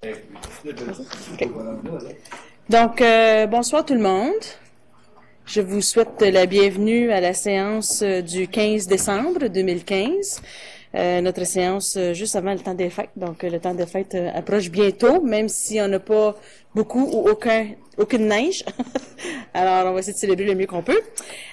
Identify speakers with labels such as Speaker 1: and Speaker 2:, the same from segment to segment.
Speaker 1: Okay. Donc, bonsoir tout le monde. Je vous souhaite la bienvenue à la séance du 15 décembre 2015. Notre séance juste avant le temps des fêtes. Donc, le temps des fêtes approche bientôt, même si on n'a pas beaucoup ou aucune neige. Alors, on va essayer de célébrer le mieux qu'on peut.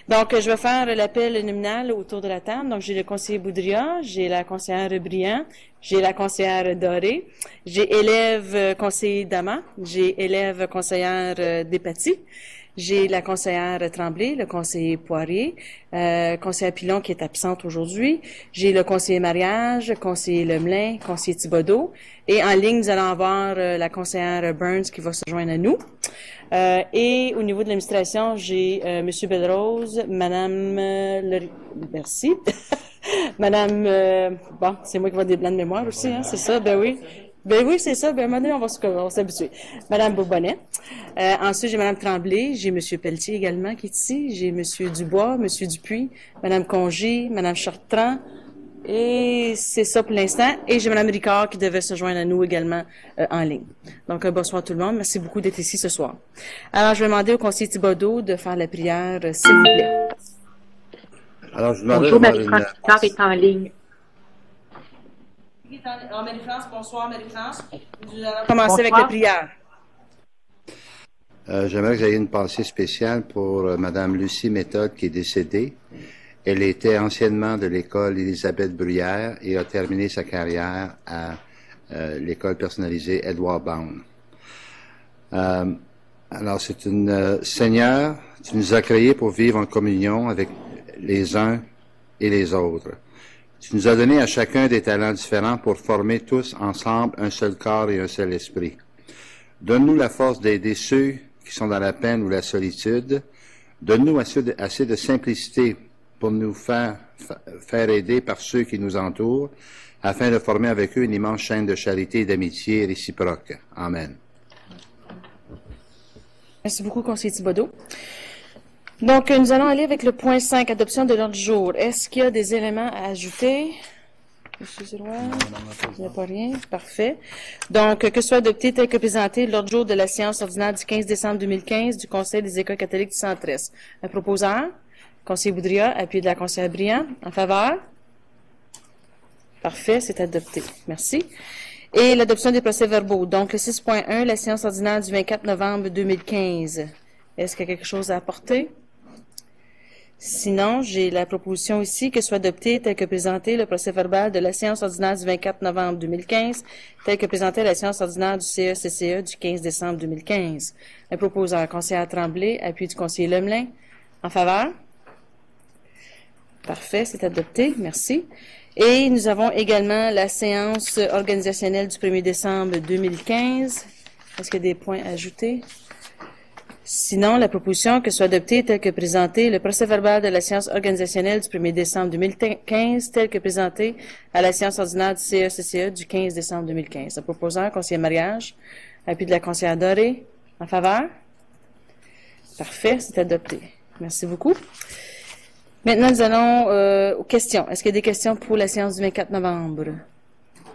Speaker 1: Donc, je vais faire l'appel nominal autour de la table. Donc, j'ai le conseiller Boudria, j'ai la conseillère Briand, j'ai la conseillère Doré, j'ai élève conseiller Dama, j'ai élève conseillère Despatie, j'ai la conseillère Tremblay, le conseiller Poirier, conseillère Pilon qui est absente aujourd'hui. J'ai le conseiller Mariage, conseiller Lemelin, conseiller Thibodeau. Et en ligne, nous allons avoir la conseillère Burns qui va se joindre à nous. Et au niveau de l'administration, j'ai Monsieur Belrose, Madame merci. Madame bon, c'est moi qui vais des blancs de mémoire aussi, hein, c'est ça, ben oui. Ben oui, c'est ça. Ben maintenant, on va s'habituer. Madame Bourbonnet. Ensuite, j'ai Madame Tremblay. J'ai Monsieur Pelletier également qui est ici. J'ai Monsieur Dubois, Monsieur Dupuis, Madame Congé, Madame Chartrand. Et c'est ça pour l'instant. Et j'ai Madame Ricard qui devait se joindre à nous également en ligne. Donc, bonsoir tout le monde. Merci beaucoup d'être ici ce soir. Alors, je vais demander au conseiller Thibodeau de faire la prière, s'il vous plaît.
Speaker 2: Alors, je demanderai
Speaker 3: bonjour, Marie-France Ricard est en ligne.
Speaker 1: Marie-France, bonsoir Marie-France. Nous allons commencer avec la prière.
Speaker 2: J'aimerais que vous ayez une pensée spéciale pour Madame Lucie Méthode qui est décédée. Elle était anciennement de l'école Élisabeth Bruyère et a terminé sa carrière à l'école personnalisée Edward Bound. Alors, c'est une Seigneur, tu nous as créés pour vivre en communion avec les uns et les autres. Tu nous as donné à chacun des talents différents pour former tous ensemble un seul corps et un seul esprit. Donne-nous la force d'aider ceux qui sont dans la peine ou la solitude. Donne-nous assez de simplicité pour nous faire aider par ceux qui nous entourent, afin de former avec eux une immense chaîne de charité et d'amitié réciproque. Amen.
Speaker 1: Merci beaucoup, conseiller Thibodeau. Donc, nous allons aller avec le point 5, adoption de l'ordre du jour. Est-ce qu'il y a des éléments à ajouter? Monsieur Giroir? Il n'y a pas rien. Parfait. Donc, que soit adopté tel que présenté l'ordre du jour de la séance ordinaire du 15 décembre 2015 du Conseil des écoles catholiques du Centre-Est. Un proposeur? Conseiller Boudria, appuyé de la conseillère Briand. En faveur? Parfait, c'est adopté. Merci. Et l'adoption des procès-verbaux. Donc, le 6.1, la séance ordinaire du 24 novembre 2015. Est-ce qu'il y a quelque chose à apporter? Sinon, j'ai la proposition ici que soit adopté tel que présenté le procès-verbal de la séance ordinaire du 24 novembre 2015, tel que présenté à la séance ordinaire du CECCE du 15 décembre 2015. Un proposeur, conseillère Tremblay, appui du conseiller Lemelin. En faveur? Parfait, c'est adopté. Merci. Et nous avons également la séance organisationnelle du 1er décembre 2015. Est-ce qu'il y a des points à ajouter? Sinon, la proposition que soit adoptée telle que présentée le procès-verbal de la séance organisationnelle du 1er décembre 2015, tel que présenté à la séance ordinaire du CECCE du 15 décembre 2015. Le proposeur, conseiller Mariage, appui de la conseillère Doré. En faveur? Parfait, c'est adopté. Merci beaucoup. Maintenant, nous allons aux questions. Est-ce qu'il y a des questions pour la séance du 24 novembre?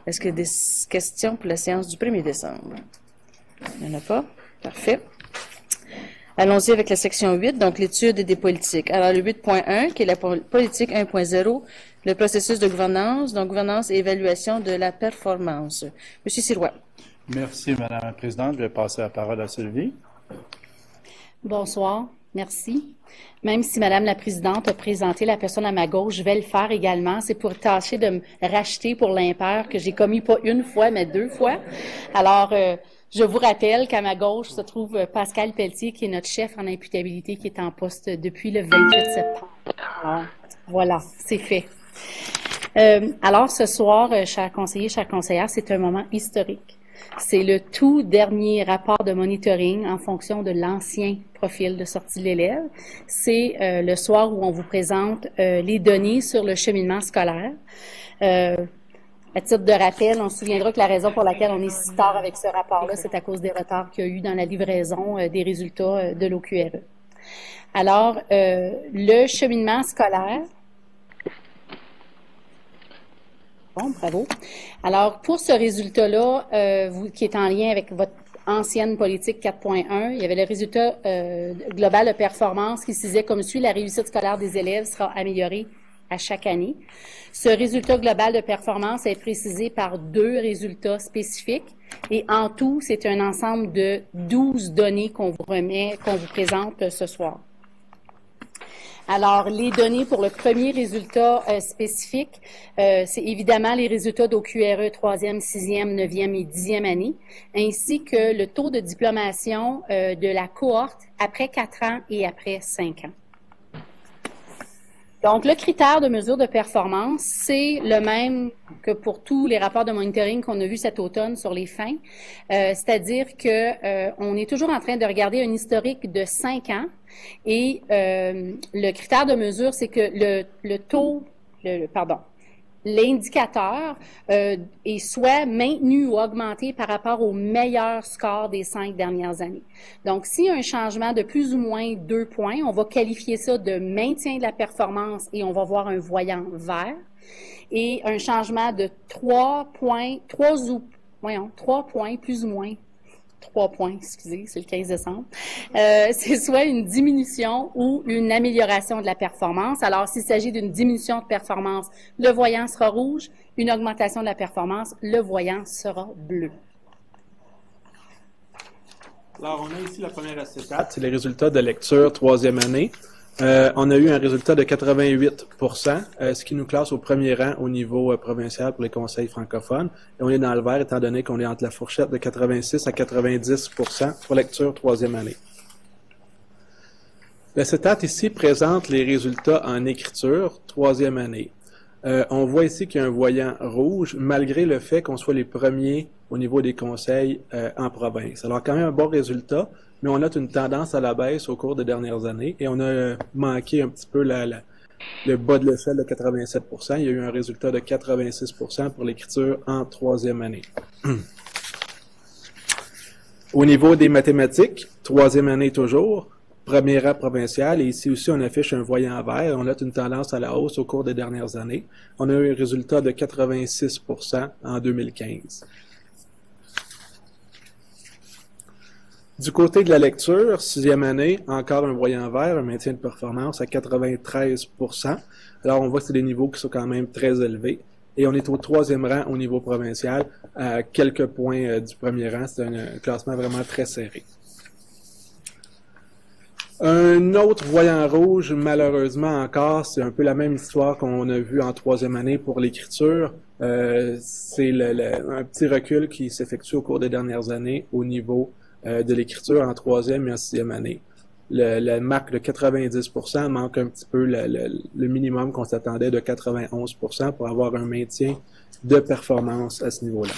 Speaker 1: Est-ce qu'il y a des questions pour la séance du 1er décembre? Il n'y en a pas? Parfait. Allons-y avec la section 8, donc l'étude des politiques. Alors, le 8.1, qui est la politique 1.0, le processus de gouvernance, donc gouvernance et évaluation de la performance. Monsieur Sirois.
Speaker 4: Merci, Madame la Présidente. Je vais passer la parole à Sylvie.
Speaker 3: Bonsoir. Merci. Même si Madame la Présidente a présenté la personne à ma gauche, je vais le faire également. C'est pour tâcher de me racheter pour l'impair que j'ai commis pas une fois, mais 2 fois. Alors, je vous rappelle qu'à ma gauche se trouve Pascal Pelletier, qui est notre chef en imputabilité, qui est en poste depuis le 28 septembre. Alors, voilà, c'est fait. Alors, ce soir, chers conseillers, chers conseillères, c'est un moment historique. C'est le tout dernier rapport de monitoring en fonction de l'ancien profil de sortie de l'élève. C'est le soir où on vous présente les données sur le cheminement scolaire. À titre de rappel, on se souviendra que la raison pour laquelle on est si tard avec ce rapport-là, c'est à cause des retards qu'il y a eu dans la livraison des résultats de l'OQRE. Alors, le cheminement scolaire, Bon, bravo. Alors, pour ce résultat-là, qui est en lien avec votre ancienne politique 4.1, il y avait le résultat global de performance qui se disait comme suit: la réussite scolaire des élèves sera améliorée à chaque année. Ce résultat global de performance est précisé par 2 résultats spécifiques et en tout, c'est un ensemble de 12 données qu'on vous présente ce soir. Alors, les données pour le premier résultat spécifique, c'est évidemment les résultats d'OQRE 3e, 6e, 9e et 10e année, ainsi que le taux de diplomation de la cohorte après 4 ans et après 5 ans. Donc, le critère de mesure de performance, c'est le même que pour tous les rapports de monitoring qu'on a vus cet automne sur les fins, c'est-à-dire que on est toujours en train de regarder un historique de 5 ans et le critère de mesure, c'est que l'indicateur est soit maintenu ou augmenté par rapport au meilleur score des 5 dernières années. Donc, s'il y a un changement de plus ou moins 2 points, on va qualifier ça de maintien de la performance et on va voir un voyant vert. Et un changement de 3 points plus ou moins 3 points, excusez, c'est le 15 décembre. C'est soit une diminution ou une amélioration de la performance. Alors, s'il s'agit d'une diminution de performance, le voyant sera rouge. Une augmentation de la performance, le voyant sera bleu.
Speaker 4: Alors, on a ici la première acétate, c'est les résultats de lecture 3e année. On a eu un résultat de 88 ce qui nous classe au premier rang au niveau provincial pour les conseils francophones. Et on est dans le vert étant donné qu'on est entre la fourchette de 86 à 90 pour lecture 3e année. L'acétate ici présente les résultats en écriture 3e année. On voit ici qu'il y a un voyant rouge, malgré le fait qu'on soit les premiers au niveau des conseils en province. Alors, quand même un bon résultat, mais on note une tendance à la baisse au cours des dernières années et on a manqué un petit peu le bas de l'échelle de 87 %. Il y a eu un résultat de 86 % pour l'écriture en 3e année. Au niveau des mathématiques, 3e année toujours, premier rang provincial, et ici aussi on affiche un voyant vert. On note une tendance à la hausse au cours des dernières années. On a eu un résultat de 86 % en 2015. Du côté de la lecture, 6e année, encore un voyant vert, un maintien de performance à 93 %. Alors, on voit que c'est des niveaux qui sont quand même très élevés. Et on est au 3e rang au niveau provincial, à quelques points du premier rang. C'est un classement vraiment très serré. Un autre voyant rouge, malheureusement encore, c'est un peu la même histoire qu'on a vu en 3e année pour l'écriture. C'est un petit recul qui s'effectue au cours des dernières années au niveau de l'écriture en 3e et en 6e année. La marque de 90 % manque un petit peu le minimum qu'on s'attendait de 91 % pour avoir un maintien de performance à ce niveau-là.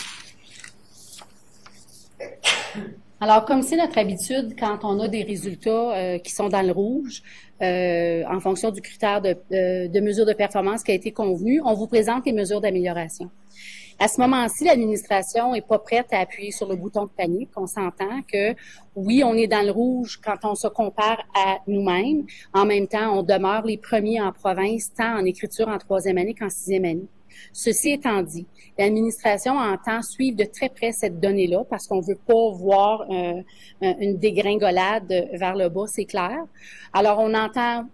Speaker 3: Alors, comme c'est notre habitude, quand on a des résultats qui sont dans le rouge, en fonction du critère de mesure de performance qui a été convenu, on vous présente les mesures d'amélioration. À ce moment-ci, l'administration est pas prête à appuyer sur le bouton de panique. On s'entend que, oui, on est dans le rouge quand on se compare à nous-mêmes. En même temps, on demeure les premiers en province, tant en écriture en 3e année qu'en 6e année. Ceci étant dit, l'administration entend suivre de très près cette donnée-là parce qu'on veut pas voir une dégringolade vers le bas, c'est clair. Alors, on entend,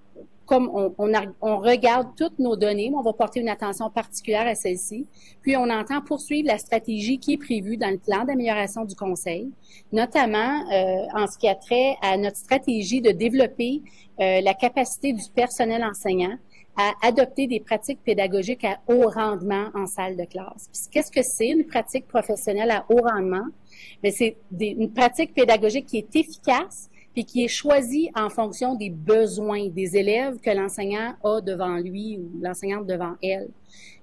Speaker 3: comme on regarde toutes nos données, mais on va porter une attention particulière à celle-ci. Puis, on entend poursuivre la stratégie qui est prévue dans le plan d'amélioration du Conseil, notamment en ce qui a trait à notre stratégie de développer la capacité du personnel enseignant à adopter des pratiques pédagogiques à haut rendement en salle de classe. Puis, qu'est-ce que c'est une pratique professionnelle à haut rendement? Bien, c'est une pratique pédagogique qui est efficace puis qui est choisie en fonction des besoins des élèves que l'enseignant a devant lui ou l'enseignante devant elle.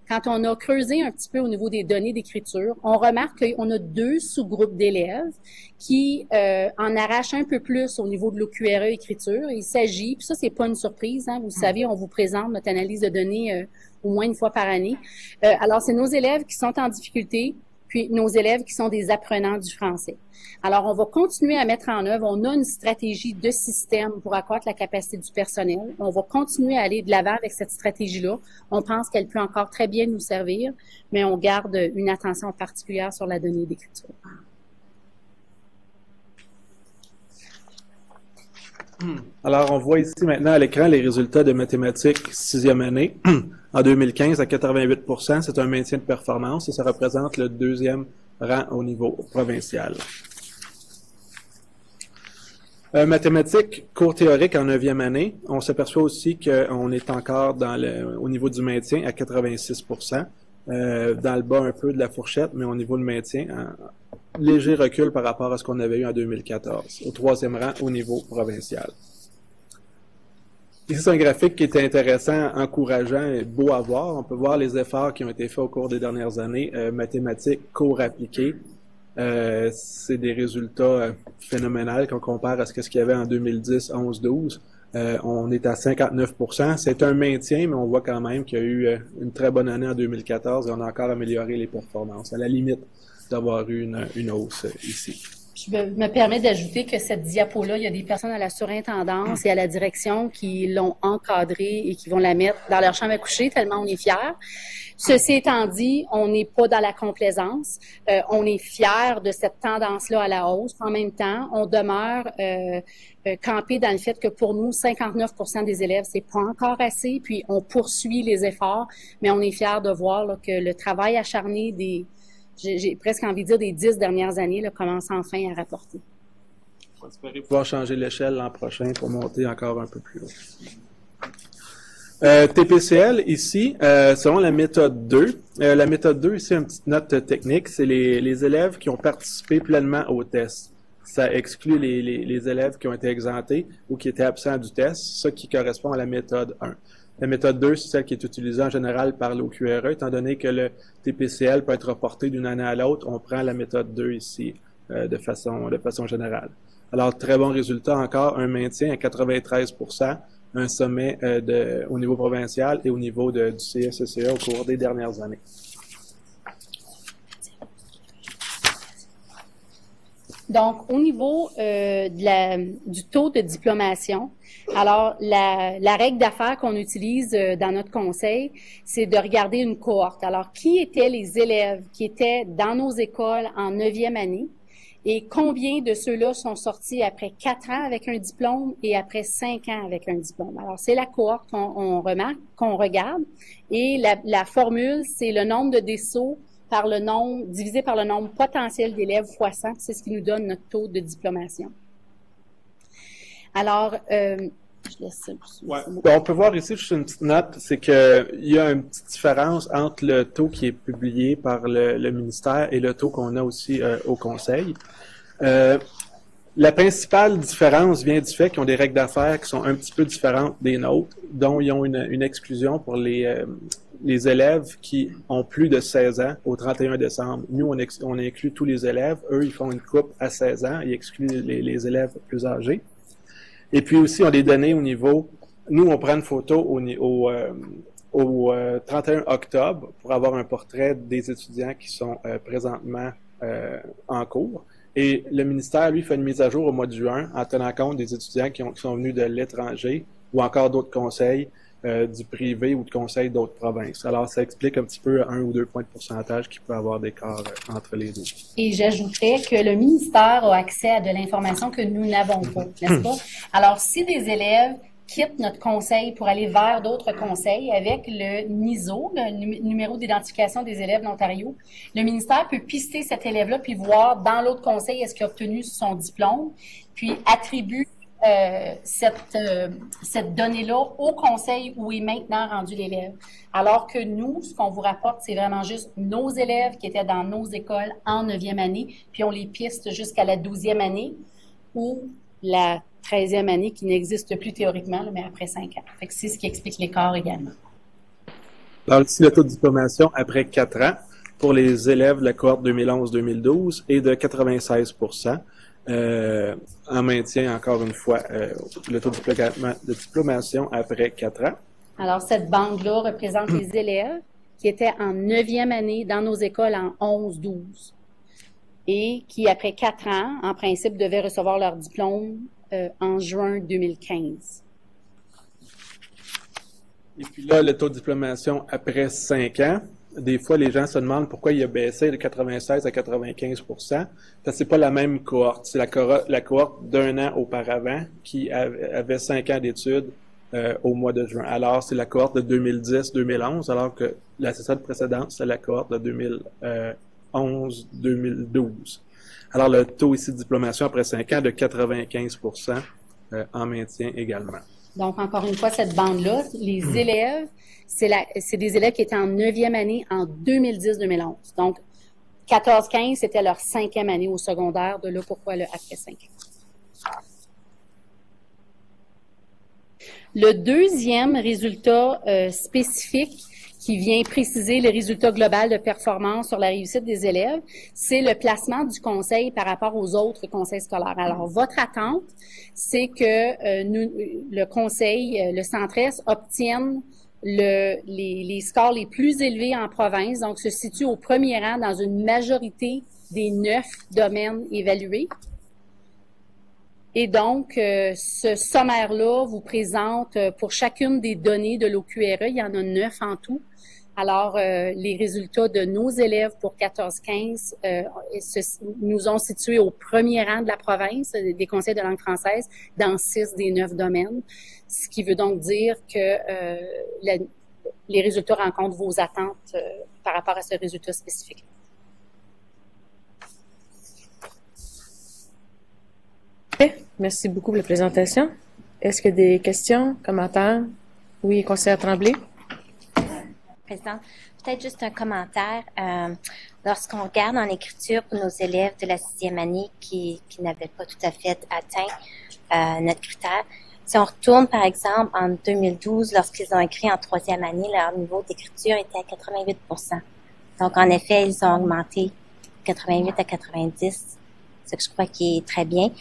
Speaker 3: Quand on a creusé un petit peu au niveau des données d'écriture, on remarque qu'on a 2 sous-groupes d'élèves qui en arrachent un peu plus au niveau de l'OQRE écriture. Il s'agit, puis ça, c'est pas une surprise, hein, vous savez, on vous présente notre analyse de données au moins une fois par année. Alors, c'est nos élèves qui sont en difficulté, puis nos élèves qui sont des apprenants du français. Alors, on va continuer à mettre en œuvre, on a une stratégie de système pour accroître la capacité du personnel. On va continuer à aller de l'avant avec cette stratégie-là. On pense qu'elle peut encore très bien nous servir, mais on garde une attention particulière sur la donnée d'écriture.
Speaker 4: Alors, on voit ici maintenant à l'écran les résultats de mathématiques 6e année. En 2015, à 88 %, c'est un maintien de performance et ça représente le 2e rang au niveau provincial. Mathématiques, cours théorique en 9e année, on s'aperçoit aussi qu'on est encore au niveau du maintien à 86 %, dans le bas un peu de la fourchette, mais au niveau du maintien, un léger recul par rapport à ce qu'on avait eu en 2014, au 3e rang au niveau provincial. Ici, c'est un graphique qui est intéressant, encourageant et beau à voir. On peut voir les efforts qui ont été faits au cours des dernières années. Mathématiques, cours appliqués, c'est des résultats phénoménaux qu'on compare à ce qu'il y avait en 2010, 11, 12. On est à 59 %. C'est un maintien, mais on voit quand même qu'il y a eu une très bonne année en 2014 et on a encore amélioré les performances, à la limite d'avoir eu une hausse ici.
Speaker 3: Je me permets d'ajouter que cette diapo-là, il y a des personnes à la surintendance et à la direction qui l'ont encadrée et qui vont la mettre dans leur chambre à coucher, tellement on est fiers. Ceci étant dit, on n'est pas dans la complaisance. On est fiers de cette tendance-là à la hausse. En même temps, on demeure campé dans le fait que pour nous, 59 % des élèves, c'est pas encore assez. Puis on poursuit les efforts, mais on est fiers de voir là, que le travail acharné j'ai presque envie de dire des 10 dernières années, là, commence enfin à rapporter.
Speaker 4: On va espérer pouvoir changer l'échelle l'an prochain pour monter encore un peu plus haut. TPCL, ici, selon la méthode 2. La méthode 2, ici, une petite note technique, c'est les élèves qui ont participé pleinement au test. Ça exclut les élèves qui ont été exemptés ou qui étaient absents du test, ce qui correspond à la méthode 1. La méthode 2, c'est celle qui est utilisée en général par l'OQRE. Étant donné que le TPCL peut être reporté d'une année à l'autre, on prend la méthode 2 ici de façon générale. Alors, très bon résultat encore, un maintien à 93 %, un sommet au niveau provincial et au niveau du CSECA au cours des dernières années.
Speaker 3: Donc, au niveau du taux de diplomation, alors la règle d'affaires qu'on utilise dans notre conseil, c'est de regarder une cohorte. Alors, qui étaient les élèves qui étaient dans nos écoles en 9e année et combien de ceux-là sont sortis après 4 ans avec un diplôme et après 5 ans avec un diplôme. Alors, c'est la cohorte qu'on regarde et la formule, c'est le nombre de déceaux divisé par le nombre potentiel d'élèves fois 100, c'est ce qui nous donne notre taux de diplomation. Alors, je laisse ça.
Speaker 4: Ouais. On peut voir ici juste une petite note, c'est qu'il y a une petite différence entre le taux qui est publié par le ministère et le taux qu'on a aussi au conseil. La principale différence vient du fait qu'ils ont des règles d'affaires qui sont un petit peu différentes des nôtres, dont ils ont une exclusion pour les élèves qui ont plus de 16 ans au 31 décembre. Nous, on inclut tous les élèves. Eux, ils font une coupe à 16 ans. Ils excluent les élèves plus âgés. Et puis aussi, on a des données au niveau... Nous, on prend une photo au 31 octobre pour avoir un portrait des étudiants qui sont présentement en cours. Et le ministère, lui, fait une mise à jour au mois de juin en tenant compte des étudiants qui sont venus de l'étranger ou encore d'autres conseils du privé ou de conseils d'autres provinces. Alors, ça explique un petit peu 1 ou 2 points de pourcentage qu'il peut avoir d'écart entre les deux.
Speaker 3: Et j'ajouterais que le ministère a accès à de l'information que nous n'avons pas, n'est-ce pas? Alors, si des élèves quittent notre conseil pour aller vers d'autres conseils avec le NISO, le numéro d'identification des élèves de l'Ontario, le ministère peut pister cet élève-là puis voir dans l'autre conseil est-ce qu'il a obtenu son diplôme, puis attribue cette donnée-là au conseil où est maintenant rendu l'élève. Alors que nous, ce qu'on vous rapporte, c'est vraiment juste nos élèves qui étaient dans nos écoles en 9e année, puis on les piste jusqu'à la 12e année ou la 13e année qui n'existe plus théoriquement, mais après 5 ans. Fait que c'est ce qui explique l'écart également.
Speaker 4: Alors ici, le taux de diplomation après 4 ans pour les élèves de la cohorte 2011-2012 est de 96 %. En maintien, encore une fois, le taux de diplomation après 4 ans.
Speaker 3: Alors, cette bande-là représente les élèves qui étaient en 9e année dans nos écoles en 11-12 et qui, après 4 ans, en principe, devaient recevoir leur diplôme en juin 2015.
Speaker 4: Et puis là, le taux de diplomation après 5 ans, des fois, les gens se demandent pourquoi il a baissé de 96 à 95 parce que c'est pas la même cohorte. C'est la cohorte d'un an auparavant qui avait 5 ans d'études au mois de juin. Alors, c'est la cohorte de 2010-2011, alors que la session précédente, c'est la cohorte de 2011-2012. Alors, le taux ici de diplomation après 5 ans de 95 en maintien également.
Speaker 3: Donc, encore une fois, cette bande-là, les élèves, c'est des élèves qui étaient en 9e année en 2010-2011. Donc, 14-15, c'était leur 5e année au secondaire, de là pourquoi le après 5 ans. Le deuxième résultat spécifique qui vient préciser le résultat global de performance sur la réussite des élèves, c'est le placement du conseil par rapport aux autres conseils scolaires. Alors, votre attente, c'est que le conseil, le Centre-Est, obtienne les scores les plus élevés en province, donc se situe au premier rang dans une majorité des 9 domaines évalués. Et donc, ce sommaire-là vous présente pour chacune des données de l'OQRE, il y en a 9 en tout. Alors, les résultats de nos élèves pour 14-15 nous ont situés au premier rang de la province des conseils de langue française dans 6 des 9 domaines, ce qui veut donc dire que les résultats rencontrent vos attentes par rapport à ce résultat spécifique.
Speaker 1: Merci beaucoup pour la présentation. Est-ce qu'il y a des questions, commentaires? Oui, conseillère Tremblay.
Speaker 5: Présidente, peut-être juste un commentaire. Lorsqu'on regarde en écriture pour nos élèves de la 6e année qui n'avaient pas tout à fait atteint notre critère, si on retourne, par exemple, en 2012, lorsqu'ils ont écrit en 3e année, leur niveau d'écriture était à 88 %. Donc, en effet, ils ont augmenté 88 à 90, ce que je crois qui est très bien.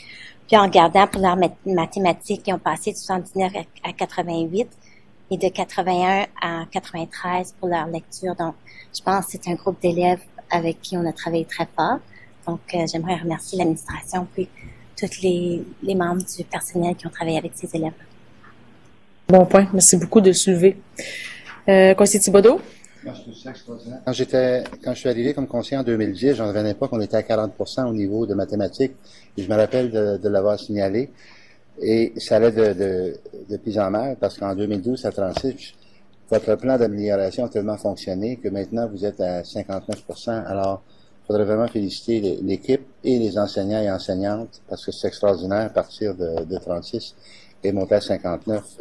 Speaker 5: Puis en regardant pour leurs mathématiques, ils ont passé de 79 à 88 et de 81 à 93 pour leur lecture. Donc, je pense que c'est un groupe d'élèves avec qui on a travaillé très fort. Donc, j'aimerais remercier l'administration puis tous les membres du personnel qui ont travaillé avec ces élèves.
Speaker 1: Bon point. Merci beaucoup de le soulever. Conseiller Thibodeau?
Speaker 2: Quand je suis arrivé comme conseiller en 2010, j'en revenais pas qu'on était à 40% au niveau de mathématiques. Et je me rappelle de l'avoir signalé. Et ça allait de pis en mal, parce qu'en 2012 à 36, votre plan d'amélioration a tellement fonctionné que maintenant vous êtes à 59%. Alors, il faudrait vraiment féliciter l'équipe et les enseignants et enseignantes, parce que c'est extraordinaire à partir de 36 et monter à 59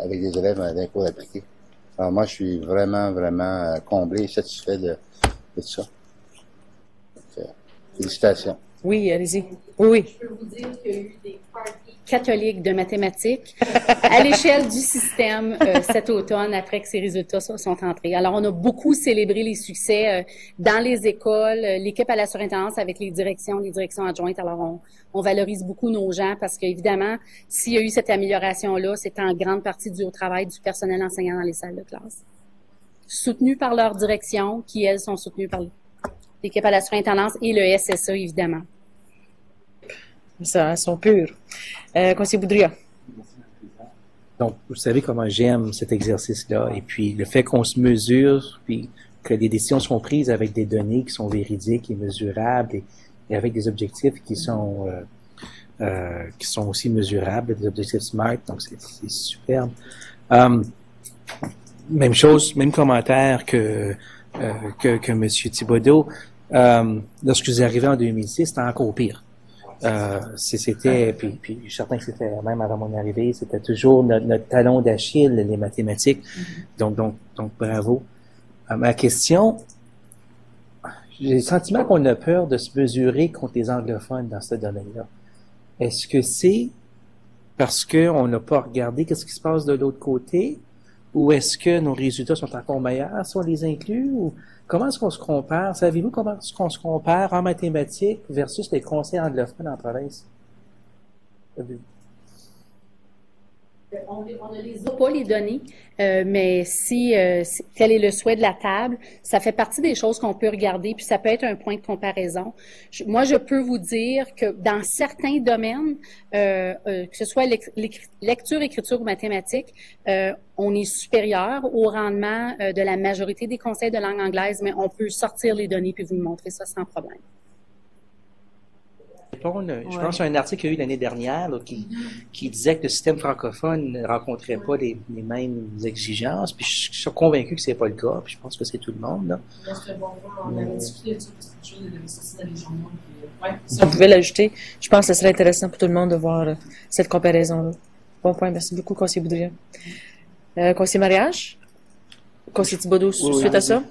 Speaker 2: avec des élèves d'un cours appliqué. Alors moi, je suis vraiment, vraiment comblé et satisfait de ça. Donc, félicitations.
Speaker 1: Oui, allez-y. Oui.
Speaker 3: Je peux vous dire qu'il y a eu des parties catholiques de mathématiques à l'échelle du système cet automne après que ces résultats sont entrés. Alors, on a beaucoup célébré les succès dans les écoles, l'équipe à la surintendance avec les directions adjointes. Alors, on valorise beaucoup nos gens parce qu'évidemment, s'il y a eu cette amélioration-là, c'est en grande partie dû au travail du personnel enseignant dans les salles de classe. Soutenus par leur direction, qui, elles, sont soutenues par l'équipe à la surintendance et le SSA, évidemment.
Speaker 1: Ça, sont purs. Conseiller Boudria.
Speaker 6: Donc, vous savez comment j'aime cet exercice-là. Et puis, le fait qu'on se mesure, puis que les décisions sont prises avec des données qui sont véridiques et mesurables et avec des objectifs qui sont aussi mesurables, des objectifs SMART. Donc, c'est superbe. Même chose, même commentaire que M. Thibodeau. Lorsque vous arrivez en 2006, c'était encore pire. C'était, puis je suis certain que c'était même avant mon arrivée, c'était toujours notre talon d'Achille, les mathématiques. Donc, bravo. Ma question, j'ai le sentiment qu'on a peur de se mesurer contre les anglophones dans ce domaine-là. Est-ce que c'est parce qu'on n'a pas regardé qu'est-ce qui se passe de l'autre côté? Ou est-ce que nos résultats sont encore meilleurs si on les inclut? Ou comment est-ce qu'on se compare? Savez-vous comment est-ce qu'on se compare en mathématiques versus les conseils anglophones en province?
Speaker 3: On ne les a pas, les données, mais si tel est le souhait de la table, ça fait partie des choses qu'on peut regarder, puis ça peut être un point de comparaison. Moi, je peux vous dire que dans certains domaines, que ce soit lecture, écriture ou mathématiques, on est supérieur au rendement de la majorité des conseils de langue anglaise, mais on peut sortir les données puis vous montrer ça sans problème.
Speaker 6: Je pense à un article qu'il y a eu l'année dernière là, qui disait que le système francophone ne rencontrait pas les mêmes exigences. Puis je suis convaincu que c'est pas le cas. Puis je pense que c'est tout le monde. Là.
Speaker 1: On avait discuté de ça parce que quelque chose avait sorti dans les journaux. Si on pouvait l'ajouter, je pense que ce serait intéressant pour tout le monde de voir cette comparaison-là. Bon point, merci beaucoup, conseiller Boudria. Conseiller Mariage? Conseiller Thibodeau, suite à ça?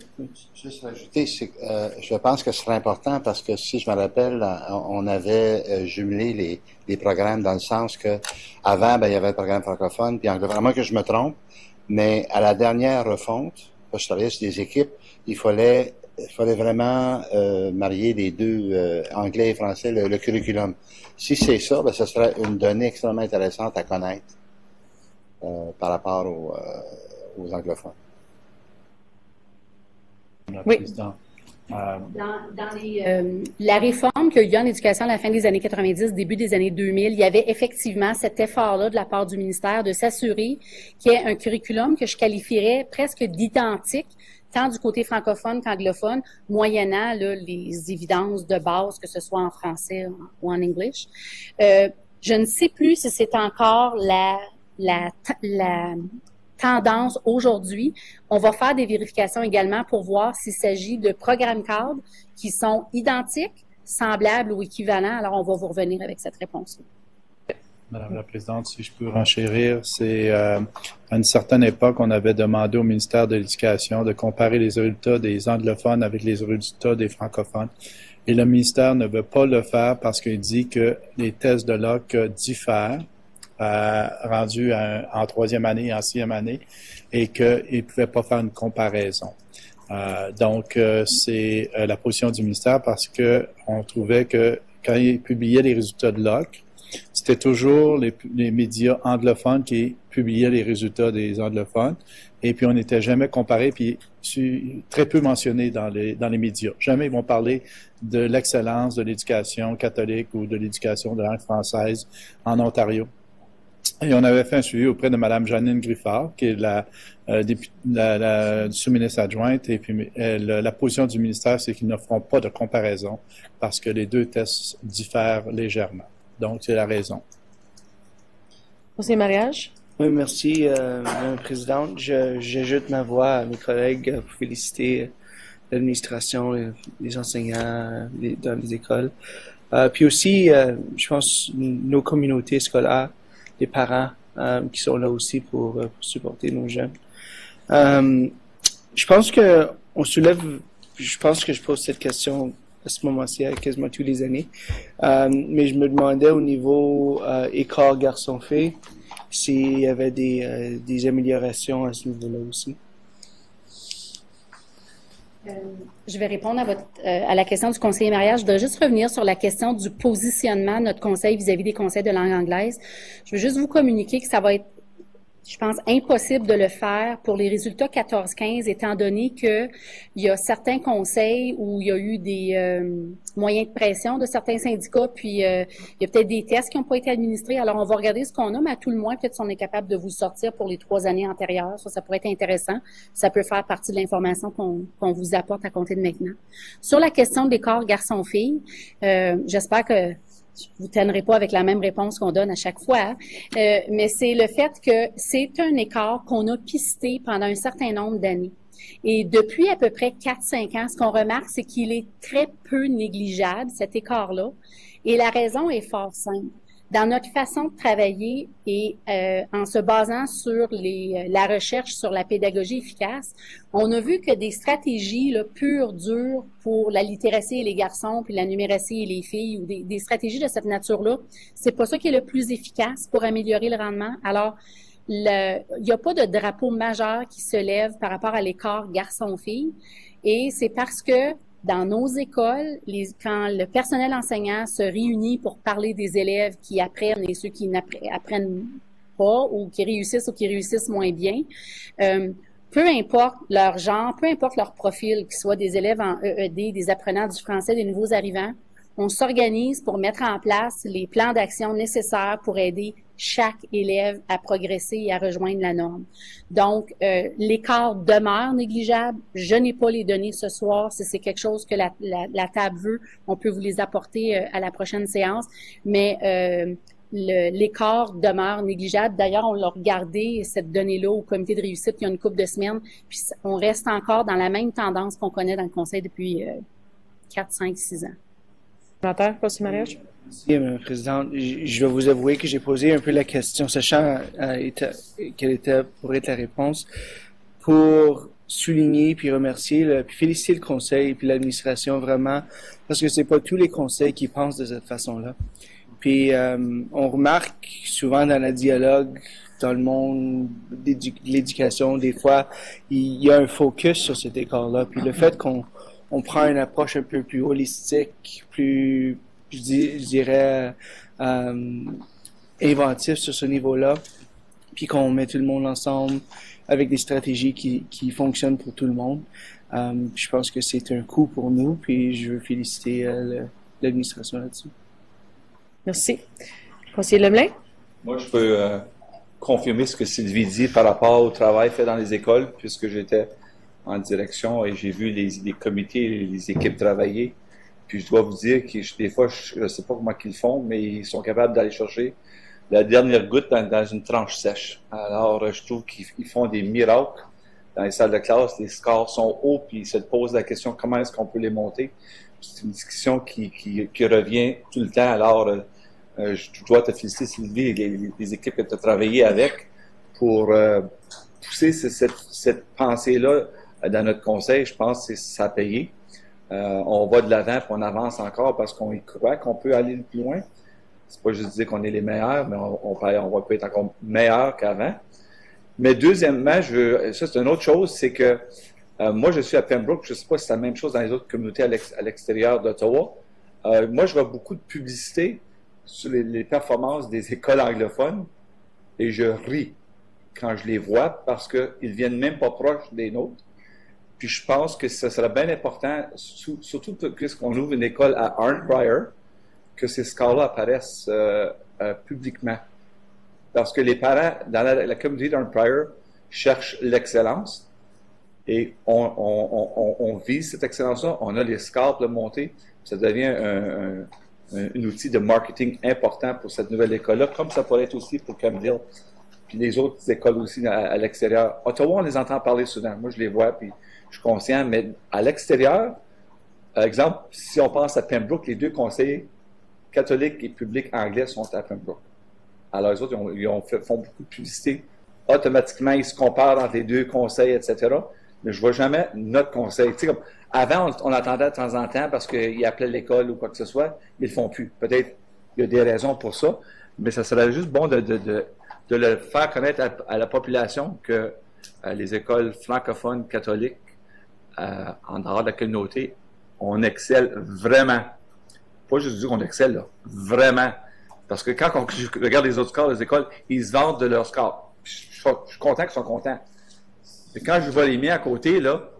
Speaker 2: Juste rajouter, je pense que ce serait important parce que si je me rappelle, on avait jumelé les programmes dans le sens que avant, il y avait le programme francophone puis anglophone. À moins que je me trompe, mais à la dernière refonte, je travaillais sur des équipes, il fallait vraiment marier les deux, anglais et français, le curriculum. Si c'est ça, ce serait une donnée extrêmement intéressante à connaître par rapport aux anglophones.
Speaker 1: Oui.
Speaker 3: La réforme qu'il y a eu en éducation à la fin des années 90, début des années 2000, il y avait effectivement cet effort-là de la part du ministère de s'assurer qu'il y ait un curriculum que je qualifierais presque d'identique, tant du côté francophone qu'anglophone, moyennant là, les évidences de base, que ce soit en français ou en anglais. Je ne sais plus si c'est encore la tendance aujourd'hui. On va faire des vérifications également pour voir s'il s'agit de programmes cadres qui sont identiques, semblables ou équivalents. Alors, on va vous revenir avec cette réponse-là.
Speaker 7: Madame la Présidente, si je peux renchérir, c'est à une certaine époque, on avait demandé au ministère de l'Éducation de comparer les résultats des anglophones avec les résultats des francophones. Et le ministère ne veut pas le faire parce qu'il dit que les tests de Locke diffèrent rendu en troisième année et en sixième année et qu'il ne pouvait pas faire une comparaison. Donc, c'est la position du ministère parce que on trouvait que quand il publiait les résultats de Locke, c'était toujours les médias anglophones qui publiaient les résultats des anglophones et puis on n'était jamais comparé puis très peu mentionné dans les médias. Jamais ils vont parler de l'excellence de l'éducation catholique ou de l'éducation de langue française en Ontario. Et on avait fait un suivi auprès de Mme Janine Griffard, qui est la sous-ministre adjointe. Et puis la position du ministère, c'est qu'ils ne feront pas de comparaison parce que les deux tests diffèrent légèrement. Donc, c'est la raison.
Speaker 1: Conseiller Mariage? Oui,
Speaker 8: merci, Madame la Présidente. J'ajoute ma voix à mes collègues pour féliciter l'administration, les enseignants dans les écoles. Puis aussi, je pense, nos communautés scolaires, les parents qui sont là aussi pour supporter nos jeunes. Je pense que je pose cette question à ce moment-ci quasiment tous les années, mais je me demandais au niveau écart garçon-fille s'il y avait des améliorations à ce niveau-là aussi.
Speaker 3: Je vais répondre à la question du conseiller Mariage. Je voudrais juste revenir sur la question du positionnement de notre conseil vis-à-vis des conseils de langue anglaise. Je veux juste vous communiquer que ça va être, je pense, impossible de le faire pour les résultats 14-15, étant donné que il y a certains conseils où il y a eu des moyens de pression de certains syndicats, puis il y a peut-être des tests qui n'ont pas été administrés. Alors, on va regarder ce qu'on a, mais à tout le moins, peut-être si on est capable de vous sortir pour les 3 années antérieures. Ça pourrait être intéressant. Ça peut faire partie de l'information qu'on vous apporte à compter de maintenant. Sur la question de l'écart garçon-fille, j'espère que vous ne tannerez pas avec la même réponse qu'on donne à chaque fois, mais c'est le fait que c'est un écart qu'on a pisté pendant un certain nombre d'années. Et depuis à peu près 4-5 ans, ce qu'on remarque, c'est qu'il est très peu négligeable, cet écart-là. Et la raison est fort simple. Dans notre façon de travailler et en se basant sur la recherche sur la pédagogie efficace, on a vu que des stratégies là, pures, dures pour la littératie et les garçons, puis la numératie et les filles, ou des stratégies de cette nature-là, c'est pas ça qui est le plus efficace pour améliorer le rendement. Alors, il n'y a pas de drapeau majeur qui se lève par rapport à l'écart garçon-fille, et c'est parce que dans nos écoles, quand le personnel enseignant se réunit pour parler des élèves qui apprennent et ceux qui apprennent pas, ou qui réussissent moins bien. Peu importe leur genre, peu importe leur profil, qu'ils soient des élèves en EED, des apprenants du français, des nouveaux arrivants, on s'organise pour mettre en place les plans d'action nécessaires pour aider chaque élève à progresser et à rejoindre la norme. Donc, l'écart demeure négligeable. Je n'ai pas les données ce soir. Si c'est quelque chose que la table veut, on peut vous les apporter à la prochaine séance. Mais l'écart demeure négligeable. D'ailleurs, on l'a regardé, cette donnée-là, au comité de réussite il y a une couple de semaines, puis on reste encore dans la même tendance qu'on connaît dans le Conseil depuis 4, 5, 6 ans.
Speaker 1: Commentaire, Monsieur Mariage?
Speaker 8: Merci, Mme la Présidente. Je vais vous avouer que j'ai posé un peu la question, sachant quelle pourrait être la réponse, pour souligner puis remercier, puis féliciter le Conseil puis l'administration vraiment, parce que c'est pas tous les conseils qui pensent de cette façon-là. Puis on remarque souvent dans le dialogue, dans le monde de l'éducation, des fois, il y a un focus sur cet écart-là. Puis le fait qu'on prend une approche un peu plus holistique, plus, je dirais, inventif sur ce niveau-là, puis qu'on met tout le monde ensemble avec des stratégies qui fonctionnent pour tout le monde. Je pense que c'est un coup pour nous, puis je veux féliciter l'administration là-dessus.
Speaker 1: Merci. Conseiller Lemelin?
Speaker 9: Moi, je peux confirmer ce que Sylvie dit par rapport au travail fait dans les écoles, puisque j'étais en direction et j'ai vu les comités, les équipes travailler. Puis je dois vous dire que des fois, je ne sais pas comment ils font, mais ils sont capables d'aller chercher la dernière goutte dans une tranche sèche. Alors, je trouve qu'ils font des miracles dans les salles de classe. Les scores sont hauts, puis ils se posent la question comment est-ce qu'on peut les monter. C'est une discussion qui revient tout le temps. Alors, je dois te féliciter, Sylvie, et les équipes que tu as travaillé avec pour pousser cette pensée-là dans notre conseil. Je pense que ça a payé. On va de l'avant, puis on avance encore parce qu'on y croit qu'on peut aller plus loin. C'est pas juste dire qu'on est les meilleurs, mais on peut être encore meilleur qu'avant. Mais deuxièmement, ça c'est une autre chose, c'est que moi je suis à Pembroke, je sais pas si c'est la même chose dans les autres communautés à l'extérieur d'Ottawa. Moi je vois beaucoup de publicité sur les performances des écoles anglophones et je ris quand je les vois parce qu'ils viennent même pas proches des nôtres. Puis je pense que ce serait bien important, surtout puisqu'on ouvre une école à Arnprior, que ces scores-là apparaissent publiquement. Parce que les parents, dans la communauté d'Arnprior, cherchent l'excellence et on vise cette excellence-là. On a les scores pour le monter. Ça devient un outil de marketing important pour cette nouvelle école-là, comme ça pourrait être aussi pour Camden, puis les autres écoles aussi à l'extérieur. Ottawa, on les entend parler souvent. Moi, je les vois, puis je suis conscient, mais à l'extérieur, par exemple, si on pense à Pembroke, les deux conseillers catholiques et publics anglais sont à Pembroke. Alors, les autres, font beaucoup de publicité. Automatiquement, ils se comparent entre les deux conseils, etc. Mais je ne vois jamais notre conseil. Tu sais, comme, avant, on attendait de temps en temps parce qu'ils appelaient l'école ou quoi que ce soit, mais ils ne le font plus. Peut-être qu'il y a des raisons pour ça, mais ça serait juste bon de le faire connaître à la population que les écoles francophones catholiques en dehors de la communauté, on excelle vraiment. Pas juste dire qu'on excelle, là. Vraiment. Parce que quand je regarde les autres scores des écoles, ils se vantent de leurs scores. Je suis content qu'ils soient contents. Mais quand je vois les miens à côté, là,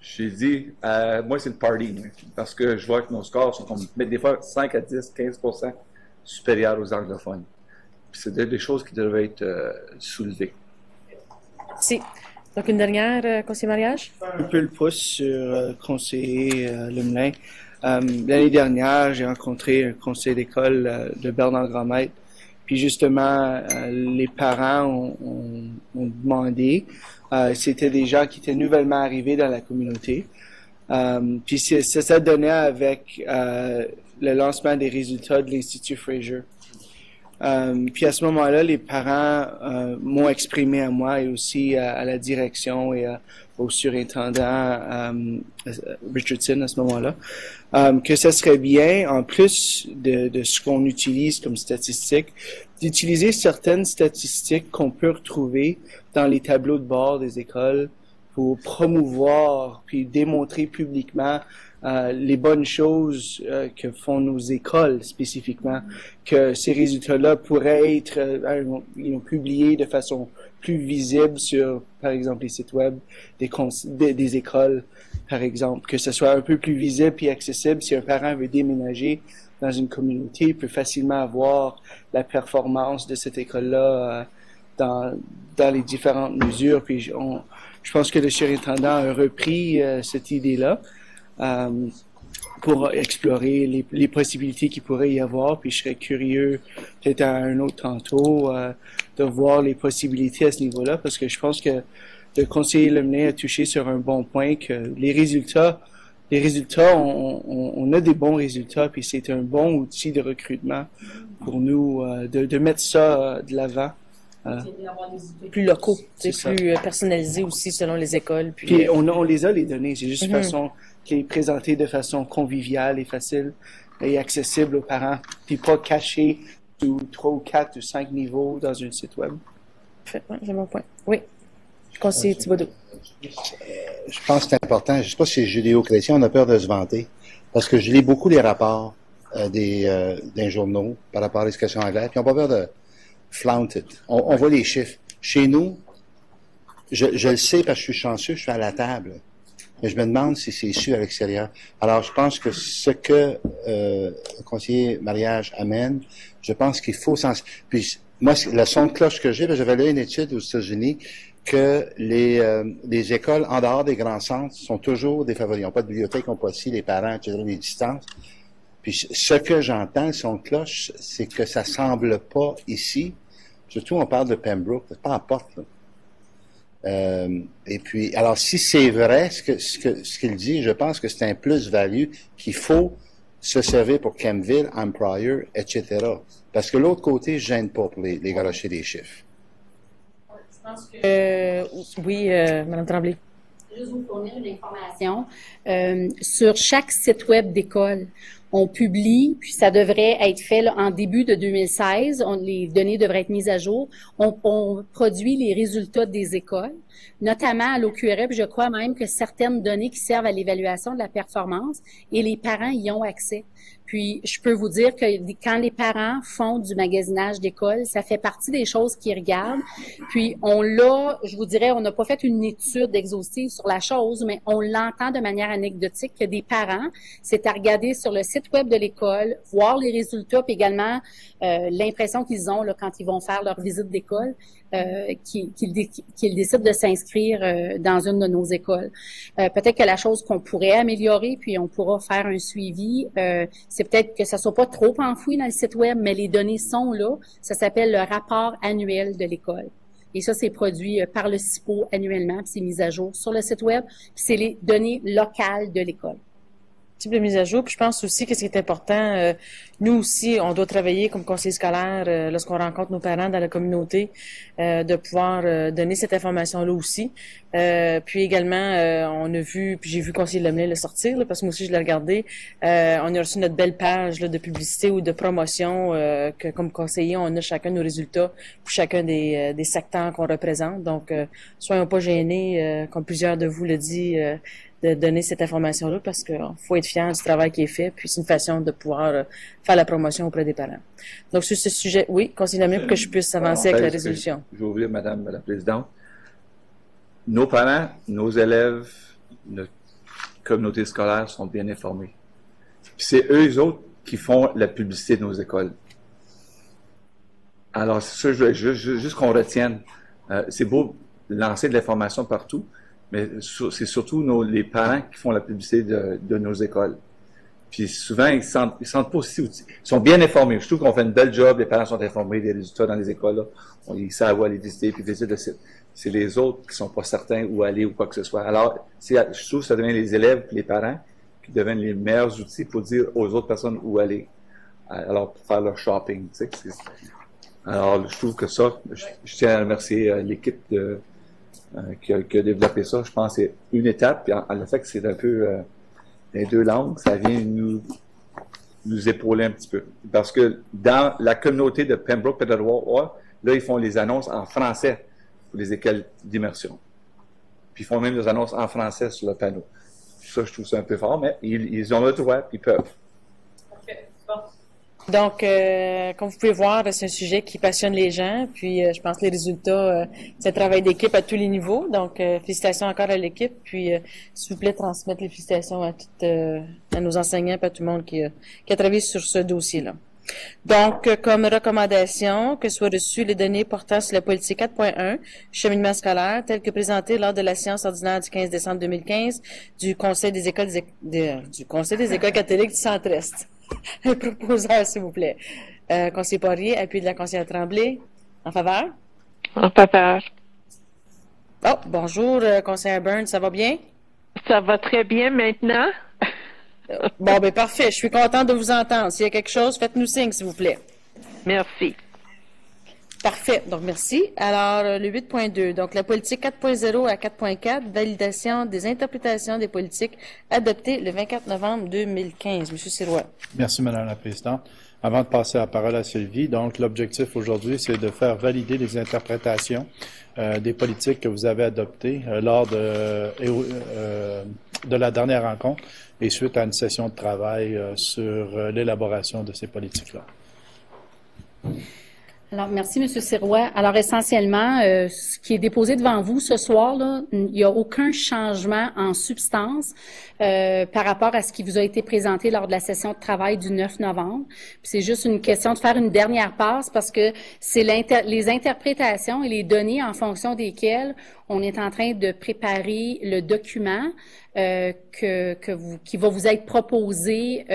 Speaker 9: j'ai dit, moi, c'est le party. Parce que je vois que nos scores sont comme, des fois 5 à 10, 15% supérieurs aux anglophones. Puis c'est des choses qui devraient être soulevées.
Speaker 1: Merci. Donc, une dernière, conseiller Mariage?
Speaker 8: Un peu le pouce sur conseiller Lemelin. L'année dernière, j'ai rencontré un conseiller d'école de Bernard-Grand-Maître. Puis justement, les parents ont demandé. C'était des gens qui étaient nouvellement arrivés dans la communauté. Puis ça donnait avec le lancement des résultats de l'Institut Fraser. Puis à ce moment-là, les parents m'ont exprimé à moi et aussi à la direction et au surintendant Richardson à ce moment-là, que ce serait bien, en plus de ce qu'on utilise comme statistiques, d'utiliser certaines statistiques qu'on peut retrouver dans les tableaux de bord des écoles pour promouvoir puis démontrer publiquement les bonnes choses que font nos écoles spécifiquement, que ces résultats-là pourraient être publiés de façon plus visible sur, par exemple, les sites web des écoles, par exemple, que ce soit un peu plus visible et accessible. Si un parent veut déménager dans une communauté, il peut facilement avoir la performance de cette école-là dans les différentes mesures. Puis je pense que le surintendant a repris cette idée-là pour explorer les possibilités qu'il pourrait y avoir. Puis je serais curieux, peut-être à un autre tantôt, de voir les possibilités à ce niveau-là, parce que je pense que le conseiller Lemlin a touché sur un bon point, que les résultats, on a des bons résultats, puis c'est un bon outil de recrutement pour nous de mettre ça de l'avant.
Speaker 1: Plus locaux, c'est plus personnalisé aussi selon les écoles.
Speaker 8: Puis on les a, les données, c'est juste façon les présenter de façon conviviale et facile et accessible aux parents, puis pas caché sous 3 ou 4 ou 5 niveaux dans un site web.
Speaker 1: J'ai mon point. Oui. Conseiller Thibodeau.
Speaker 2: Je pense que c'est important. Je ne sais pas si les judéo-chrétiens, on a peur de se vanter, parce que je lis beaucoup les rapports des journaux par rapport à l'éducation anglaise, puis on n'a pas peur de flaunt it. On voit les chiffres. Chez nous, je le sais parce que je suis chanceux, je suis à la table. Mais je me demande si c'est issu à l'extérieur. Alors, je pense que ce que le conseiller mariage amène, je pense qu'il faut Puis, moi, le son de cloche que j'ai, j'avais lu une étude aux États-Unis que les écoles en dehors des grands centres sont toujours défavorisées. Ils n'ont pas de bibliothèque, ils n'ont pas les parents, etc., les distances. Puis, ce que j'entends, le son de cloche, c'est que ça semble pas ici. Surtout, on parle de Pembroke, c'est pas à porte, là. Et puis, alors, si c'est vrai, ce qu'il dit, je pense que c'est un plus-value qu'il faut se servir pour Kempville, Empire, etc. Parce que l'autre côté, je gêne pas pour les garocher des chiffres.
Speaker 3: Je pense que...
Speaker 1: oui, Mme Tremblay.
Speaker 3: Juste vous fournir une information. Sur chaque site web d'école, on publie, puis ça devrait être fait là, en début de 2016. Les données devraient être mises à jour. On produit les résultats des écoles, notamment à l'OQRF. Je crois même que certaines données qui servent à l'évaluation de la performance, et les parents y ont accès. Puis, je peux vous dire que quand les parents font du magasinage d'école, ça fait partie des choses qu'ils regardent. Puis, je vous dirais, on n'a pas fait une étude exhaustive sur la chose, mais on l'entend de manière anecdotique que des parents, c'est à regarder sur le site web de l'école, voir les résultats, puis également l'impression qu'ils ont là, quand ils vont faire leur visite d'école, qu'ils décident de s'inscrire dans une de nos écoles. Peut-être que la chose qu'on pourrait améliorer, puis on pourra faire un suivi, c'est peut-être que ça soit pas trop enfoui dans le site web, mais les données sont là. Ça s'appelle le rapport annuel de l'école. Et ça, c'est produit par le CIPO annuellement, puis c'est mis à jour sur le site web, puis c'est les données locales de l'école.
Speaker 1: Type de mise à jour. Puis je pense aussi que ce qui est important, nous aussi, on doit travailler comme conseiller scolaire lorsqu'on rencontre nos parents dans la communauté, de pouvoir donner cette information-là aussi. Puis également, on a vu, puis j'ai vu conseiller Lemlin le sortir, là, parce que moi aussi je l'ai regardé. On a reçu notre belle page là, de publicité ou de promotion que comme conseiller, on a chacun nos résultats pour chacun des secteurs qu'on représente. Donc, soyons pas gênés, comme plusieurs de vous le dit, de donner cette information-là parce qu'il faut être fier du travail qui est fait, puis c'est une façon de pouvoir faire la promotion auprès des parents. Donc, sur ce sujet, oui, conseiller Lemlin, pour que je puisse avancer avec la résolution.
Speaker 9: Je vais ouvrir, Madame la Présidente. Nos parents, nos élèves, notre communauté scolaire sont bien informés. Puis c'est eux autres qui font la publicité de nos écoles. Alors, c'est ça, je veux juste qu'on retienne. C'est beau lancer de l'information partout, mais c'est surtout les parents qui font la publicité de nos écoles. Puis souvent, ils sentent pas aussi... Ils sont bien informés. Je trouve qu'on fait une belle job, les parents sont informés des résultats dans les écoles. Là. Ils savent où aller visiter, puis visiter le site. C'est les autres qui sont pas certains où aller ou quoi que ce soit. Alors, je trouve que ça devient les élèves et les parents qui deviennent les meilleurs outils pour dire aux autres personnes où aller. Alors, pour faire leur shopping. Tu sais, alors, je trouve que ça, je tiens à remercier l'équipe qui a développé ça. Je pense que c'est une étape, puis le fait que c'est un peu les deux langues, ça vient nous épauler un petit peu. Parce que dans la communauté de Pembroke Peterborough, là, ils font les annonces en français pour les écoles d'immersion. puis ils font même des annonces en français sur le panneau. Ça, je trouve ça un peu fort, mais ils ont le droit, puis ils peuvent.
Speaker 1: Donc, comme vous pouvez voir, c'est un sujet qui passionne les gens. Puis, je pense que les résultats, c'est un travail d'équipe à tous les niveaux. Donc, félicitations encore à l'équipe. Puis, s'il vous plaît, transmettre les félicitations à nos enseignants et à tout le monde qui a travaillé sur ce dossier-là. Donc, comme recommandation, que soient reçues les données portant sur la politique 4.1, cheminement scolaire, telles que présentées lors de la séance ordinaire du 15 décembre 2015 du Conseil des écoles du Conseil des écoles catholiques du Centre-Est. Un proposeur, s'il vous plaît. Conseiller Poirier, appui de la conseillère Tremblay. En faveur?
Speaker 10: En faveur.
Speaker 1: Oh, bonjour, conseillère Burns, ça va bien?
Speaker 10: Ça va très bien maintenant.
Speaker 1: Bon, ben parfait. Je suis contente de vous entendre. S'il y a quelque chose, faites-nous signe, s'il vous plaît.
Speaker 10: Merci.
Speaker 1: Parfait. Donc, merci. Alors, le 8.2. Donc, la politique 4.0 à 4.4, validation des interprétations des politiques adoptées le 24 novembre 2015. Monsieur Sirois.
Speaker 7: Merci, Madame la Présidente. Avant de passer la parole à Sylvie, donc l'objectif aujourd'hui, c'est de faire valider les interprétations des politiques que vous avez adoptées lors de la dernière rencontre et suite à une session de travail sur l'élaboration de ces politiques-là.
Speaker 3: Alors, merci, M. Sirois. Alors, essentiellement, ce qui est déposé devant vous ce soir, là, il n'y a aucun changement en substance par rapport à ce qui vous a été présenté lors de la session de travail du 9 novembre. Puis c'est juste une question de faire une dernière passe parce que c'est les interprétations et les données en fonction desquelles on est en train de préparer le document qui va vous être proposé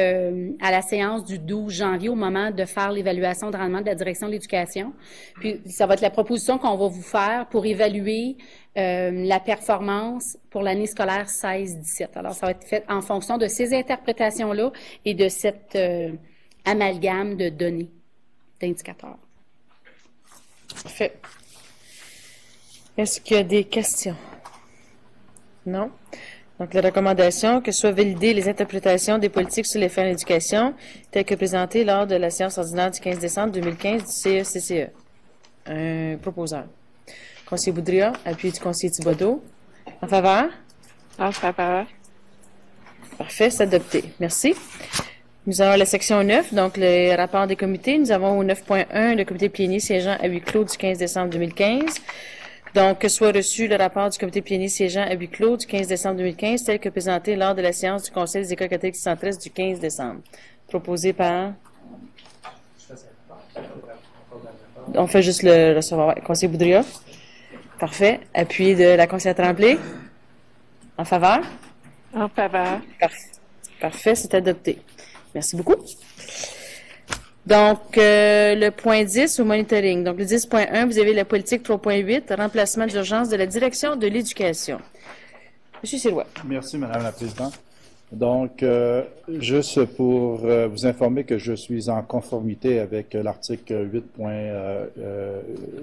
Speaker 3: à la séance du 12 janvier au moment de faire l'évaluation de rendement de la direction de l'éducation. Puis ça va être la proposition qu'on va vous faire pour évaluer la performance pour l'année scolaire 16-17. Alors, ça va être fait en fonction de ces interprétations-là et de cet amalgame de données, d'indicateurs.
Speaker 1: Parfait. Est-ce qu'il y a des questions? Non? Donc, la recommandation que soient validées les interprétations des politiques sur les fins d'éducation telles que présentées lors de la séance ordinaire du 15 décembre 2015 du CECCE. Un proposeur. Conseiller Boudria, appui du conseiller Thibodeau. En faveur?
Speaker 10: En faveur.
Speaker 1: Parfait, c'est adopté. Merci. Nous avons la section 9, donc le rapport des comités. Nous avons au 9.1 le comité plénier siégeant à huis clos du 15 décembre 2015. Donc, que soit reçu le rapport du comité plénier siégeant à huis clos du 15 décembre 2015, tel que présenté lors de la séance du Conseil des écoles catholiques du Centre-Est du 15 décembre. Proposé par... On fait juste le recevoir. Conseiller Boudria. Parfait. Appui de la conseillère Tremblay. En faveur?
Speaker 10: En faveur.
Speaker 1: Parfait, c'est adopté. Merci beaucoup. Donc, le point 10 au monitoring. Donc, le 10.1, vous avez la politique 3.8, remplacement d'urgence de la direction de l'éducation. Monsieur Sirois.
Speaker 7: Merci, Madame la Présidente. Donc, juste pour vous informer que je suis en conformité avec l'article 8.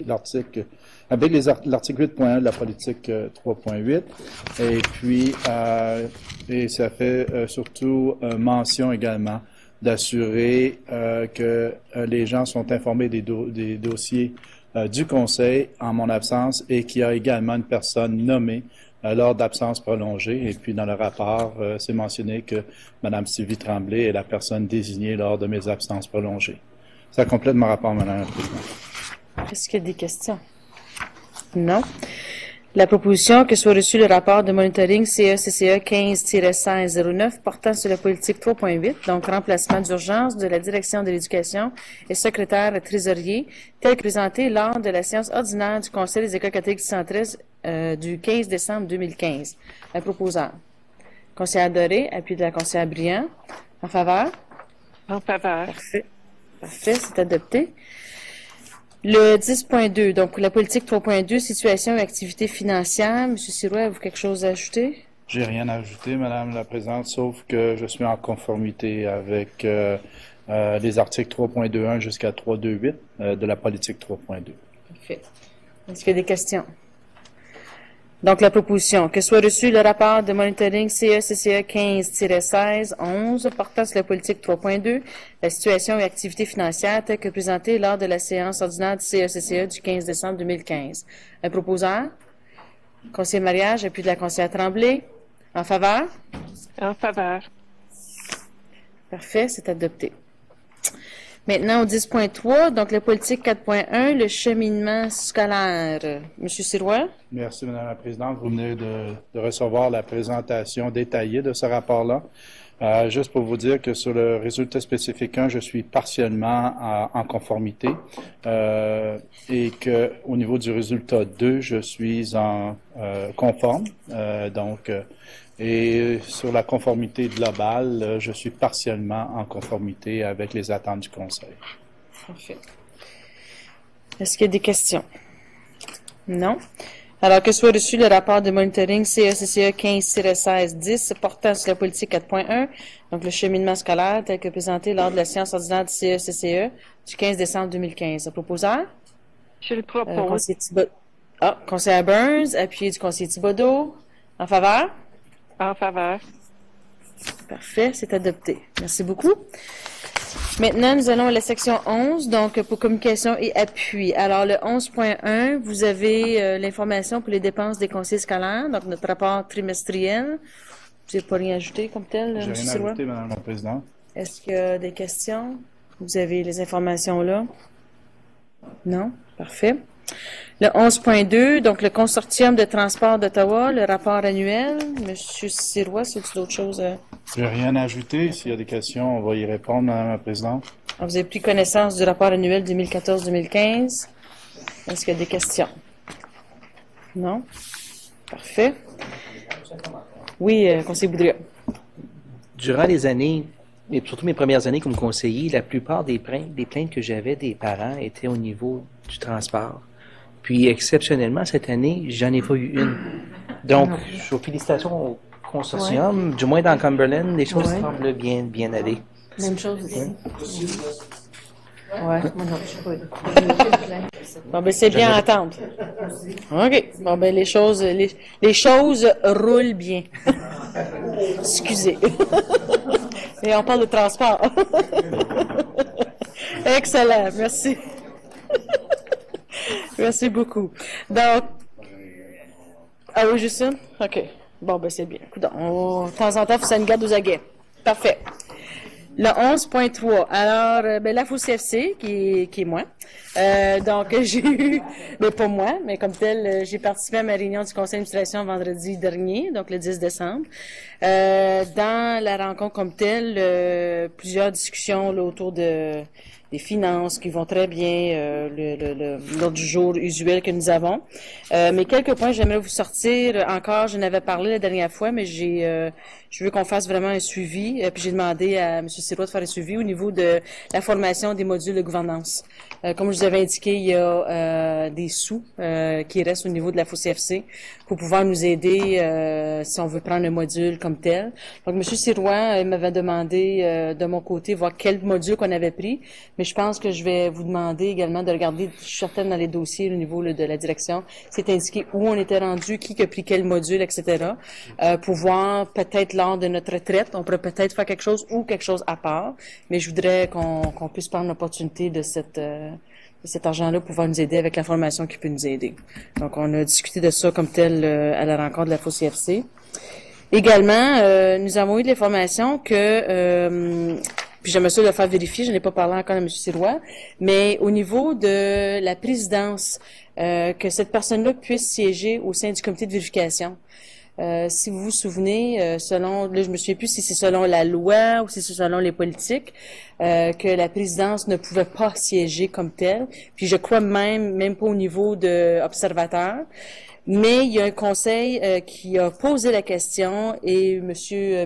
Speaker 7: L'article 8.1 de la politique 3.8. Et puis, et ça fait surtout mention également d'assurer que les gens sont informés des dossiers du Conseil en mon absence et qu'il y a également une personne nommée lors d'absence prolongée. Et puis, dans le rapport, c'est mentionné que Mme Sylvie Tremblay est la personne désignée lors de mes absences prolongées. Ça complète mon rapport, Mme la Présidente.
Speaker 1: Est-ce qu'il y a des questions? Non. La proposition que soit reçu le rapport de monitoring CECCE 15-1609 portant sur la politique 3.8, donc remplacement d'urgence de la direction de l'éducation et secrétaire trésorier, tel que présenté lors de la séance ordinaire du Conseil des écoles catholiques du Centre-Est du 15 décembre 2015. Un proposeur. Conseillère Doré, appui de la conseillère Briand. En faveur?
Speaker 10: En faveur.
Speaker 1: Parfait. Parfait, c'est adopté. Le 10.2, donc la politique 3.2, situation et activité financière. M. Sirois, avez-vous quelque chose à ajouter?
Speaker 7: J'ai rien à ajouter, Madame la Présidente, sauf que je suis en conformité avec les articles 3.21 jusqu'à 3.28 de la politique 3.2.
Speaker 1: Parfait. Est-ce qu'il y a des questions? Donc, la proposition, que soit reçu le rapport de monitoring CECCE 15-16-11 portant sur la politique 3.2, la situation et activité financière telle que présentée lors de la séance ordinaire du CECCE du 15 décembre 2015. Un proposeur? Conseiller mariage, appui de la conseillère Tremblay. En faveur?
Speaker 10: En faveur.
Speaker 1: Parfait, c'est adopté. Maintenant, au 10.3, donc la politique 4.1, le cheminement scolaire. Monsieur Sirois?
Speaker 7: Merci, Madame la Présidente. Vous venez de recevoir la présentation détaillée de ce rapport-là. Juste pour vous dire que sur le résultat spécifique 1, je suis partiellement en conformité et que au niveau du résultat 2, je suis en conforme. Et sur la conformité globale, je suis partiellement en conformité avec les attentes du Conseil.
Speaker 1: Parfait. Est-ce qu'il y a des questions? Non. Alors que soit reçu le rapport de monitoring CECCE 15-16-10 portant sur la politique 4.1, donc le cheminement scolaire tel que présenté lors de la séance ordinaire du CECCE du 15 décembre 2015. Le proposeur?
Speaker 10: Je le propose.
Speaker 1: Conseiller Burns, appuyé du conseiller Thibodeau. En faveur?
Speaker 10: En faveur.
Speaker 1: Parfait, c'est adopté. Merci beaucoup. Maintenant, nous allons à la section 11, donc pour communication et appui. Alors, le 11.1, vous avez l'information pour les dépenses des conseils scolaires, donc notre rapport trimestriel. Vous n'avez pas rien ajouté comme tel, M.
Speaker 7: J'ai rien ajouté, Madame la Présidente.
Speaker 1: Est-ce qu'il y a des questions? Vous avez les informations là? Non? Parfait. Le 11.2, donc le consortium de transport d'Ottawa, le rapport annuel. Monsieur Sirois, c'est d'autres choses?
Speaker 7: J'ai rien ajouté. S'il y a des questions, on va y répondre, Madame la Présidente.
Speaker 1: Alors, vous avez pris connaissance du rapport annuel 2014-2015. Est-ce qu'il y a des questions? Non? Parfait. Oui, conseiller Boudria.
Speaker 6: Durant les années, et surtout mes premières années comme conseiller, la plupart des plaintes que j'avais des parents étaient au niveau du transport. Puis, exceptionnellement, cette année, j'en ai pas eu une. Donc, félicitations au consortium. Du moins, dans Cumberland, les choses semblent bien aller.
Speaker 3: Même chose ici.
Speaker 1: Ouais. Bon, ben, c'est bien à entendre. OK. Bon, ben, les choses roulent bien. Excusez. Et on parle de transport. Excellent. Merci. Merci beaucoup. Donc, ah oui, Justine? OK. Bon, ben, c'est bien. Écoute, de temps en temps, il faut que ça nous garde aux aguets. Parfait. Le 11.3. Alors, ben, la FOCFC, qui est moi. Donc, j'ai eu, mais pas moi, mais comme tel, j'ai participé à ma réunion du conseil d'administration vendredi dernier, donc le 10 décembre. Dans la rencontre comme telle, plusieurs discussions là, autour des finances qui vont très bien, l'ordre du jour usuel que nous avons. Mais quelques points, j'aimerais vous sortir. Encore, je n'avais parlé la dernière fois, mais je veux qu'on fasse vraiment un suivi. Puis j'ai demandé à M. Sirois de faire un suivi au niveau de la formation des modules de gouvernance. Comme je vous avais indiqué, il y a des sous qui restent au niveau de la FOCFC pour pouvoir nous aider si on veut prendre un module comme tel. Donc, M. Sirois m'avait demandé de mon côté voir quel module qu'on avait pris. Mais je pense que je vais vous demander également de regarder, je suis certaine dans les dossiers au niveau de la direction, c'est indiqué où on était rendu, qui a pris quel module, etc. Pour voir peut-être lors de notre retraite, on pourrait peut-être faire quelque chose ou quelque chose à part. Mais je voudrais qu'on puisse prendre l'opportunité de cet argent-là pour pouvoir nous aider avec l'information qui peut nous aider. Donc, on a discuté de ça comme tel à la rencontre de la FOCFC. Également, nous avons eu de l'information que puis j'aimerais ça le faire vérifier, je n'ai pas parlé encore à M. Sirois, mais au niveau de la présidence, que cette personne-là puisse siéger au sein du comité de vérification. Si vous vous souvenez, selon, là je me souviens plus si c'est selon la loi ou si c'est selon les politiques, que la présidence ne pouvait pas siéger comme telle. Puis je crois même pas au niveau de observateur. Mais il y a un conseil qui a posé la question et M.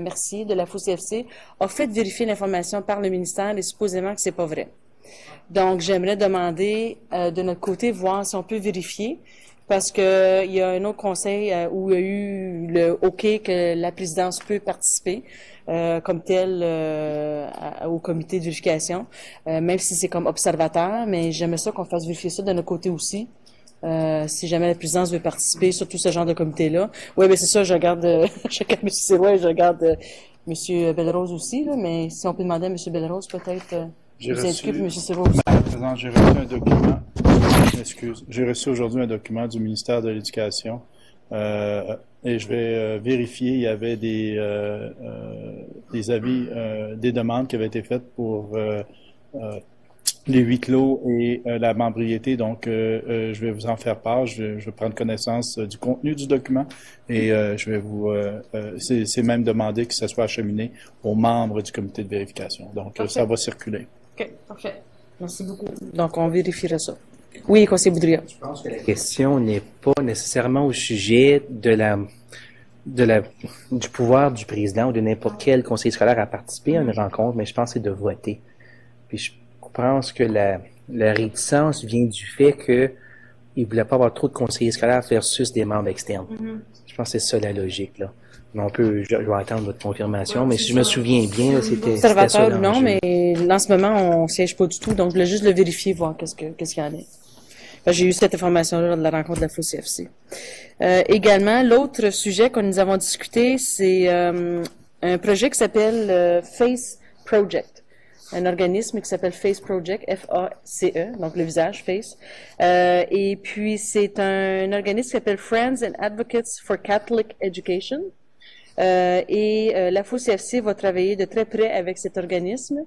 Speaker 1: Mercier de la FOCFC a fait vérifier l'information par le ministère et supposément que c'est pas vrai. Donc, j'aimerais demander de notre côté voir si on peut vérifier parce que il y a un autre conseil où il y a eu le OK que la présidence peut participer comme tel au comité de vérification, même si c'est comme observateur, mais j'aimerais ça qu'on fasse vérifier ça de notre côté aussi. Si jamais la présidence veut participer sur tout ce genre de comité-là. Oui, ben c'est ça, je regarde je regarde M. Sirois et je regarde M. Belrose aussi, là, mais si on peut demander à M. Belrose, peut-être vous indiquer pour M. Sirois aussi.
Speaker 7: Président, j'ai reçu un document. J'ai reçu aujourd'hui un document du ministère de l'Éducation et je vais vérifier, il y avait des avis, des demandes qui avaient été faites pour les huis clos et la membriété. Donc, je vais vous en faire part. Je vais prendre connaissance du contenu du document et je vais vous... c'est même demandé que ça soit acheminé aux membres du comité de vérification. Donc, ça va circuler.
Speaker 1: OK, parfait. Merci beaucoup. Donc, on vérifiera ça. Oui, conseiller Boudria.
Speaker 6: Je pense que la question n'est pas nécessairement au sujet du pouvoir du président ou de n'importe quel conseiller scolaire à participer à une rencontre, mais je pense que c'est de voter. Puis je pense que la réticence vient du fait que il voulait pas avoir trop de conseillers scolaires versus des membres externes. Je pense que c'est ça la logique, là. Mais je vais attendre votre confirmation, mais si je me souviens bien, là, c'était ça.
Speaker 1: Observateur ou non, mais en ce moment, on siège pas du tout, donc je voulais juste le vérifier, voir qu'est-ce qu'il y en est. J'ai eu cette information-là lors de la rencontre de la FOCFC. Également, l'autre sujet que nous avons discuté, c'est un projet qui s'appelle Face Project. Un organisme qui s'appelle Face Project, F-A-C-E, donc le visage, Face. Et puis, c'est un organisme qui s'appelle Friends and Advocates for Catholic Education. La FOCFC va travailler de très près avec cet organisme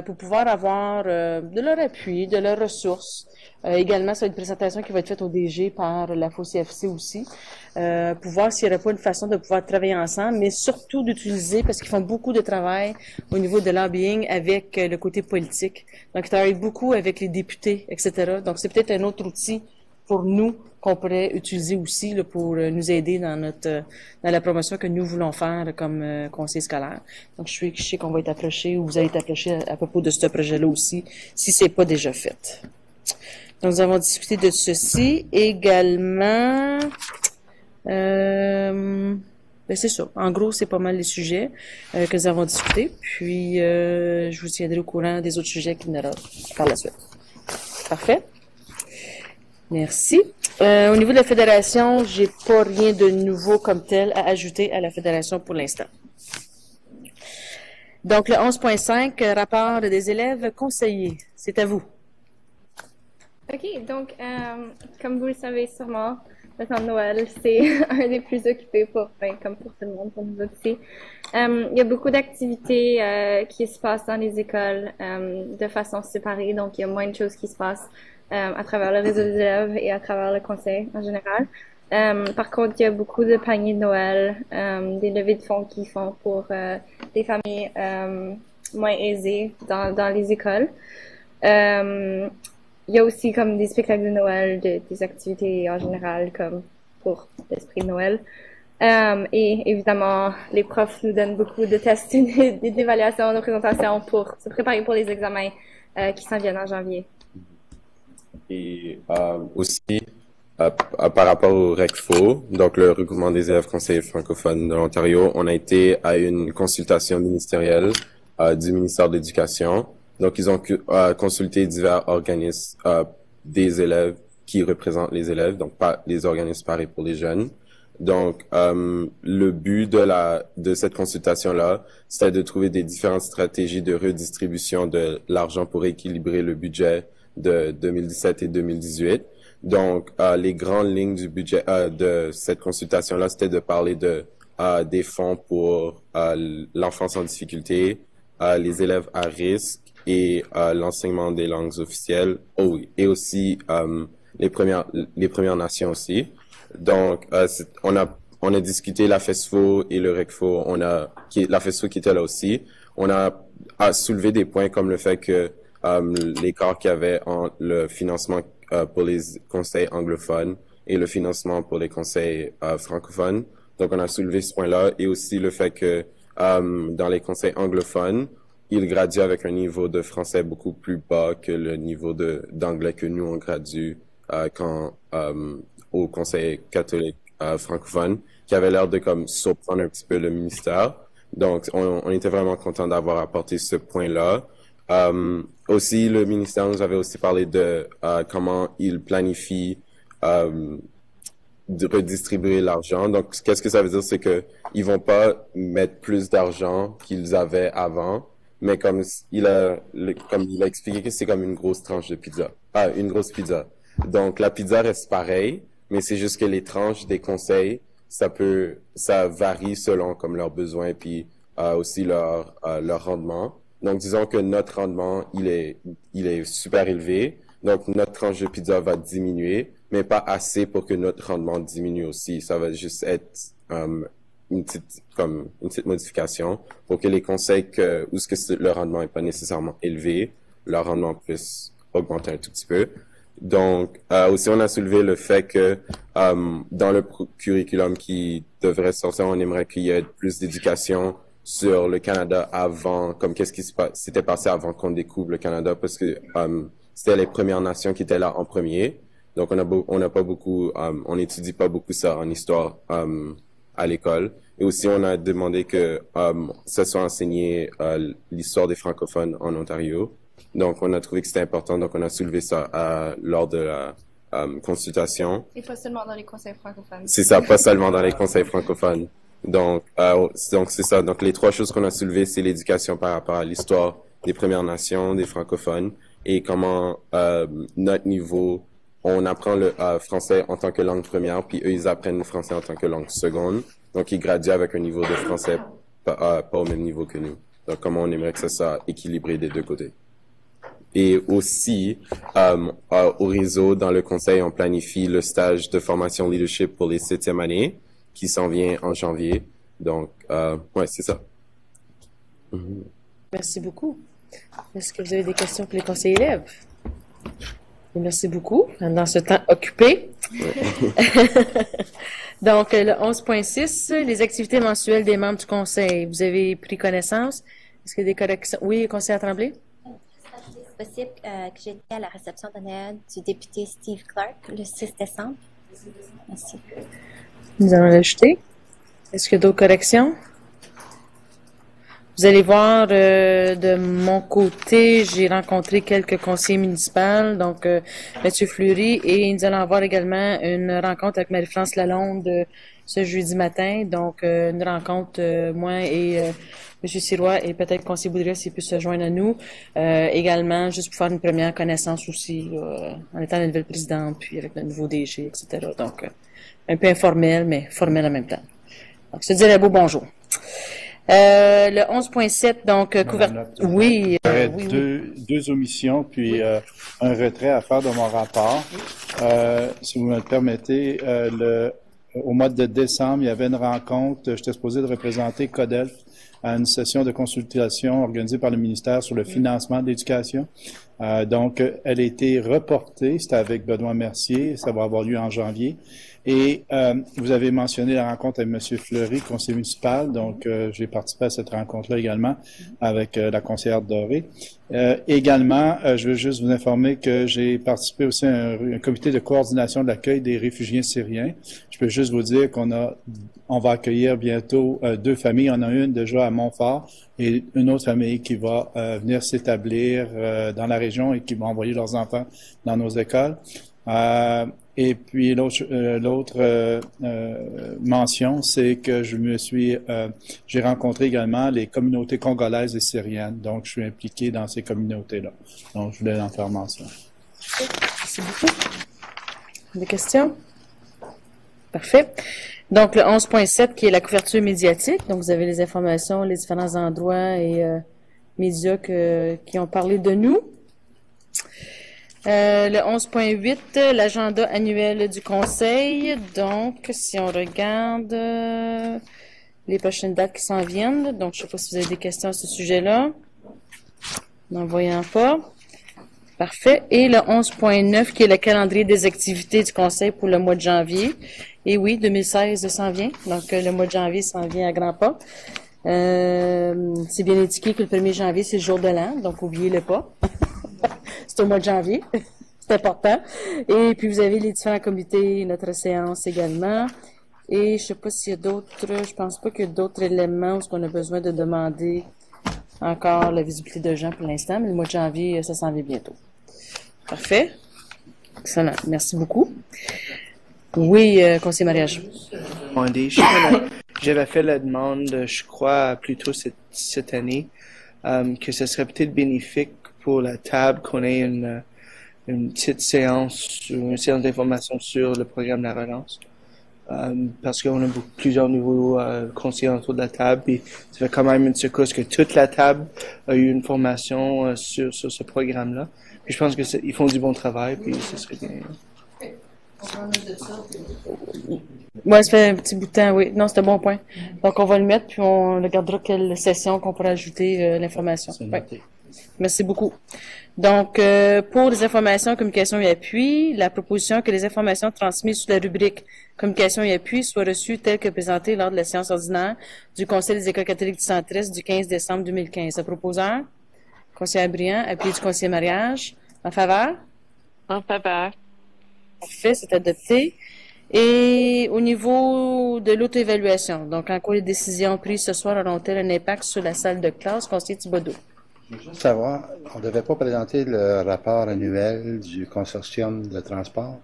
Speaker 1: pour pouvoir avoir de leur appui, de leurs ressources. Également, ça va être une présentation qui va être faite au DG par la FOCFC aussi, pour voir s'il n'y aurait pas une façon de pouvoir travailler ensemble, mais surtout d'utiliser, parce qu'ils font beaucoup de travail au niveau de lobbying avec le côté politique. Donc, ils travaillent beaucoup avec les députés, etc. Donc, c'est peut-être un autre outil pour nous qu'on pourrait utiliser aussi là, pour nous aider dans la promotion que nous voulons faire comme conseil scolaire. Donc, je sais qu'on va être approché ou vous allez être approché à propos de ce projet-là aussi, si c'est pas déjà fait. Donc, nous avons discuté de ceci. Également, c'est ça. En gros, c'est pas mal les sujets que nous avons discutés. Puis, je vous tiendrai au courant des autres sujets qu'il y en aura par la suite. Parfait. Merci. Au niveau de la fédération, j'ai pas rien de nouveau comme tel à ajouter à la fédération pour l'instant. Donc, le 11.5, rapport des élèves conseillers. C'est à vous.
Speaker 11: OK, donc, comme vous le savez sûrement, le temps de Noël, c'est un des plus occupés comme pour tout le monde, pour nous aussi. Il y a beaucoup d'activités qui se passent dans les écoles de façon séparée, donc il y a moins de choses qui se passent à travers le réseau des élèves et à travers le conseil en général. Par contre, il y a beaucoup de paniers de Noël, des levées de fonds qu'ils font pour des familles moins aisées dans les écoles. Il y a aussi comme des spectacles de Noël, des activités en général comme pour l'esprit de Noël. Et évidemment, les profs nous donnent beaucoup de tests, d'évaluations, de présentations pour se préparer pour les examens qui s'en viennent en janvier.
Speaker 12: Et aussi, par rapport au RECFO, donc le regroupement des élèves conseillers francophones de l'Ontario, on a été à une consultation ministérielle du ministère de l'Éducation. Donc, ils ont consulté divers organismes des élèves qui représentent les élèves, donc pas les organismes pareils pour les jeunes. Donc, le but de cette consultation-là, c'était de trouver des différentes stratégies de redistribution de l'argent pour équilibrer le budget de 2017 et 2018. Donc, les grandes lignes du budget de cette consultation-là, c'était de parler des fonds pour l'enfance en difficulté, les élèves à risque et l'enseignement des langues officielles. Oh oui, et aussi les Premières Nations aussi. Donc, on a discuté la FESFO et le RECFO. La FESFO qui était là aussi. On a soulevé des points comme le fait que l'écart qu'il y avait entre le financement pour les conseils anglophones et le financement pour les conseils francophones. Donc, on a soulevé ce point-là et aussi le fait que dans les conseils anglophones, ils graduent avec un niveau de français beaucoup plus bas que le niveau d'anglais que nous on gradue au conseil catholique francophone, qui avait l'air de comme surprendre un petit peu le ministère. Donc, on était vraiment content d'avoir apporté ce point-là. Aussi, le ministère nous avait aussi parlé de comment il planifie de redistribuer l'argent. Donc, qu'est-ce que ça veut dire? C'est que ils vont pas mettre plus d'argent qu'ils avaient avant, mais comme il a expliqué que c'est comme une grosse tranche de pizza. Une grosse pizza. Donc, la pizza reste pareille, mais c'est juste que les tranches des conseils, ça varie selon comme leurs besoins puis aussi leur rendement. Donc, disons que notre rendement, il est super élevé. Donc, notre tranche de pizza va diminuer, mais pas assez pour que notre rendement diminue aussi. Ça va juste être une petite modification pour que les conseils où le rendement est pas nécessairement élevé, leur rendement puisse augmenter un tout petit peu. Donc, aussi, on a soulevé le fait que dans le curriculum qui devrait sortir, on aimerait qu'il y ait plus d'éducation sur le Canada avant, comme qu'est-ce qui s'était passé avant qu'on découvre le Canada, parce que c'était les Premières Nations qui étaient là en premier. Donc, on n'a pas beaucoup, on n'étudie pas beaucoup ça en histoire à l'école. Et aussi, on a demandé que ça soit enseigné l'histoire des francophones en Ontario. Donc, on a trouvé que c'était important, donc on a soulevé ça lors de la consultation.
Speaker 11: Et pas seulement dans les conseils francophones.
Speaker 12: C'est ça, pas seulement dans les conseils francophones. Donc c'est ça. Donc, les 3 choses qu'on a soulevées, c'est l'éducation par rapport à l'histoire des Premières Nations, des francophones, et comment notre niveau, on apprend le français en tant que langue première, puis eux, ils apprennent le français en tant que langue seconde. Donc, ils graduent avec un niveau de français pas au même niveau que nous. Donc, comment on aimerait que ça soit équilibré des deux côtés. Et aussi, au réseau, dans le conseil, on planifie le stage de formation leadership pour les 7e années, qui s'en vient en janvier. Donc, ouais, c'est ça.
Speaker 1: Merci beaucoup. Est-ce que vous avez des questions pour les conseillers élèves? Merci beaucoup. Dans ce temps occupé. Donc, le 11.6, les activités mensuelles des membres du conseil. Vous avez pris connaissance? Est-ce qu'il y a des corrections? Oui, conseiller Tremblay?
Speaker 5: C'est possible que j'étais à la réception d'honneur du député Steve Clark le 6 décembre. Merci.
Speaker 1: Nous allons l'ajouter. Est-ce qu'il y a d'autres corrections? Vous allez voir, de mon côté, j'ai rencontré quelques conseillers municipaux, donc M. Fleury, et nous allons avoir également une rencontre avec Marie-France Lalonde ce jeudi matin. Donc, une rencontre, moi et M. Sirois, et peut-être conseiller Boudria s'il peut se joindre à nous. Également, juste pour faire une première connaissance aussi, en étant la nouvelle présidente, puis avec le nouveau DG, etc. Donc, un peu informel, mais formel en même temps. Donc, se dire un beau bonjour. Le 11.7, donc, couverture. Oui,
Speaker 7: oui. Deux omissions, puis un retrait à faire de mon rapport. Si vous me le permettez, au mois de décembre, il y avait une rencontre. J'étais supposé de représenter CODELF à une session de consultation organisée par le ministère sur le financement de l'éducation. Donc, elle a été reportée. C'était avec Benoît Mercier. Ça va avoir lieu en janvier. Et vous avez mentionné la rencontre avec M. Fleury, conseiller municipal. Donc, j'ai participé à cette rencontre-là également avec la conseillère Doré. Également, je veux juste vous informer que j'ai participé aussi à un comité de coordination de l'accueil des réfugiés syriens. Je peux juste vous dire on va accueillir bientôt 2 familles. On a une déjà à Montfort et une autre famille qui va venir s'établir dans la région et qui va envoyer leurs enfants dans nos écoles. Et puis l'autre mention, c'est que j'ai rencontré également les communautés congolaises et syriennes. Donc, je suis impliqué dans ces communautés-là. Donc, je voulais en faire mention.
Speaker 1: Merci beaucoup. Des questions? Parfait. Donc, le 11.7 qui est la couverture médiatique. Donc, vous avez les informations, les différents endroits et médias qui ont parlé de nous. Le 11.8, l'agenda annuel du Conseil. Donc, si on regarde les prochaines dates qui s'en viennent, donc je ne sais pas si vous avez des questions à ce sujet-là. N'en voyant pas. Parfait. Et le 11.9, qui est le calendrier des activités du Conseil pour le mois de janvier. Et oui, 2016 s'en vient. Donc, le mois de janvier s'en vient à grands pas. C'est bien indiqué que le 1er janvier, c'est le jour de l'an, donc n'oubliez-le pas. C'est au mois de janvier. C'est important. Et puis, vous avez les différents comités, notre séance également. Et je sais pas s'il y a d'autres, je pense pas qu'il y a d'autres éléments où on a besoin de demander encore la visibilité de gens pour l'instant, mais le mois de janvier, ça s'en vient bientôt. Parfait. Excellent. Merci beaucoup. Oui, conseiller mariage.
Speaker 8: J'avais fait la demande, je crois, plus tôt cette année, que ce serait peut-être bénéfique pour la table qu'on ait une petite séance d'information sur le programme de la relance. Parce qu'on a plusieurs nouveaux conseillers autour de la table et ça fait quand même une secousse que toute la table a eu une formation sur ce programme-là. Puis je pense que ils font du bon travail puis ce serait bien.
Speaker 1: Ouais, ça fait un petit bout de temps, oui. Non, c'est un bon point. Donc, on va le mettre, puis on regardera quelle session qu'on pourra ajouter l'information. Ouais. Merci beaucoup. Donc, pour les informations, communication et appui, la proposition que les informations transmises sous la rubrique communication et appui soient reçues telles que présentées lors de la séance ordinaire du Conseil des écoles catholiques du centre-est du 15 décembre 2015. Le proposeur, conseiller Briand, appuyé du conseiller mariage. En faveur?
Speaker 10: En faveur.
Speaker 1: Parfait, c'est adopté. Et au niveau de l'auto-évaluation, donc en quoi les décisions prises ce soir auront-elles un impact sur la salle de classe, conseiller Thibodeau?
Speaker 2: Je veux juste savoir, on ne devait pas présenter le rapport annuel du consortium de transport?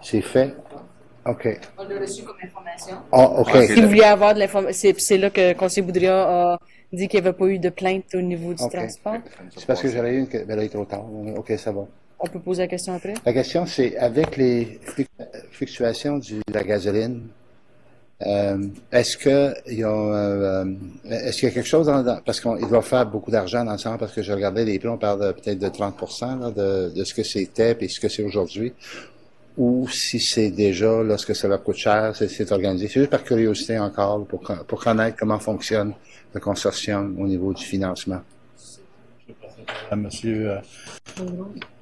Speaker 2: C'est fait? OK.
Speaker 1: On l'a reçu comme information.
Speaker 2: Ah, OK.
Speaker 1: Si vous vouliez avoir de l'information, c'est là que le conseiller Boudria a dit qu'il n'y avait pas eu de plainte au niveau du transport.
Speaker 2: C'est parce que j'aurais eu une... Ben là, il est trop tard. OK, ça va.
Speaker 1: On peut poser la question après? La
Speaker 2: question, c'est avec les fluctuations de la gasoline, est-ce qu'il y a quelque chose parce qu'il doit faire beaucoup d'argent dans le sens, parce que je regardais les prix, on parle peut-être de 30% là, de ce que c'était et ce que c'est aujourd'hui, ou si c'est déjà, lorsque ça leur coûte cher, c'est organisé. C'est juste par curiosité encore, pour connaître comment fonctionne le consortium au niveau du financement.
Speaker 7: À Monsieur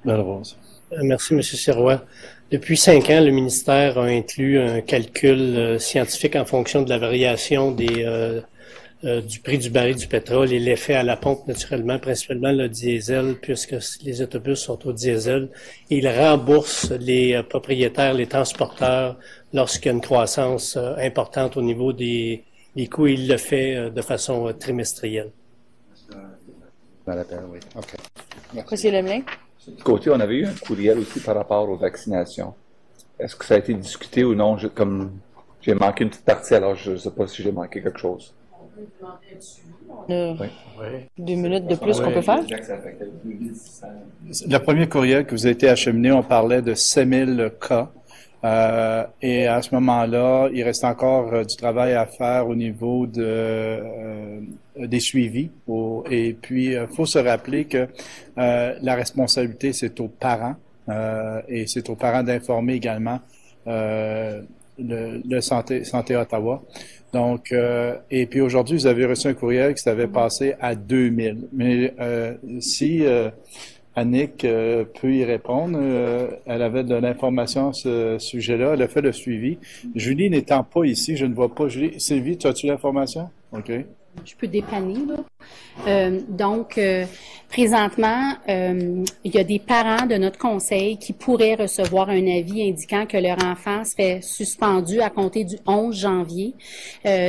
Speaker 7: Belrose.
Speaker 13: Merci, M. Sirois. Depuis 5 ans, le ministère a inclus un calcul scientifique en fonction de la variation du prix du baril du pétrole et l'effet à la pompe, naturellement, principalement le diesel, puisque les autobus sont au diesel. Et il rembourse les propriétaires, les transporteurs, lorsqu'il y a une croissance importante au niveau des coûts. Il le fait de façon trimestrielle.
Speaker 2: Oui. OK.
Speaker 1: Conseiller Lemelin?
Speaker 9: De côté, on avait eu un courriel aussi par rapport aux vaccinations. Est-ce que ça a été discuté ou non? Comme j'ai manqué une petite partie, alors je ne sais pas si j'ai manqué quelque chose.
Speaker 1: Oui. 2 minutes de plus qu'on peut faire?
Speaker 7: Le premier courriel que vous a été acheminé, on parlait de 5000 cas. Et à ce moment-là, il reste encore du travail à faire au niveau des suivis. Et puis, faut se rappeler que la responsabilité, c'est aux parents et c'est aux parents d'informer également le Santé Ottawa. Donc, et puis aujourd'hui, vous avez reçu un courriel qui s'avait passé à 2000. Mais si Annick peut y répondre. Elle avait de l'information à ce sujet-là. Elle a fait le suivi. Julie n'étant pas ici, je ne vois pas Julie. Sylvie, as-tu l'information? OK.
Speaker 3: Je peux dépanner, là. Donc, présentement, il y a des parents de notre conseil qui pourraient recevoir un avis indiquant que leur enfant serait suspendu à compter du 11 janvier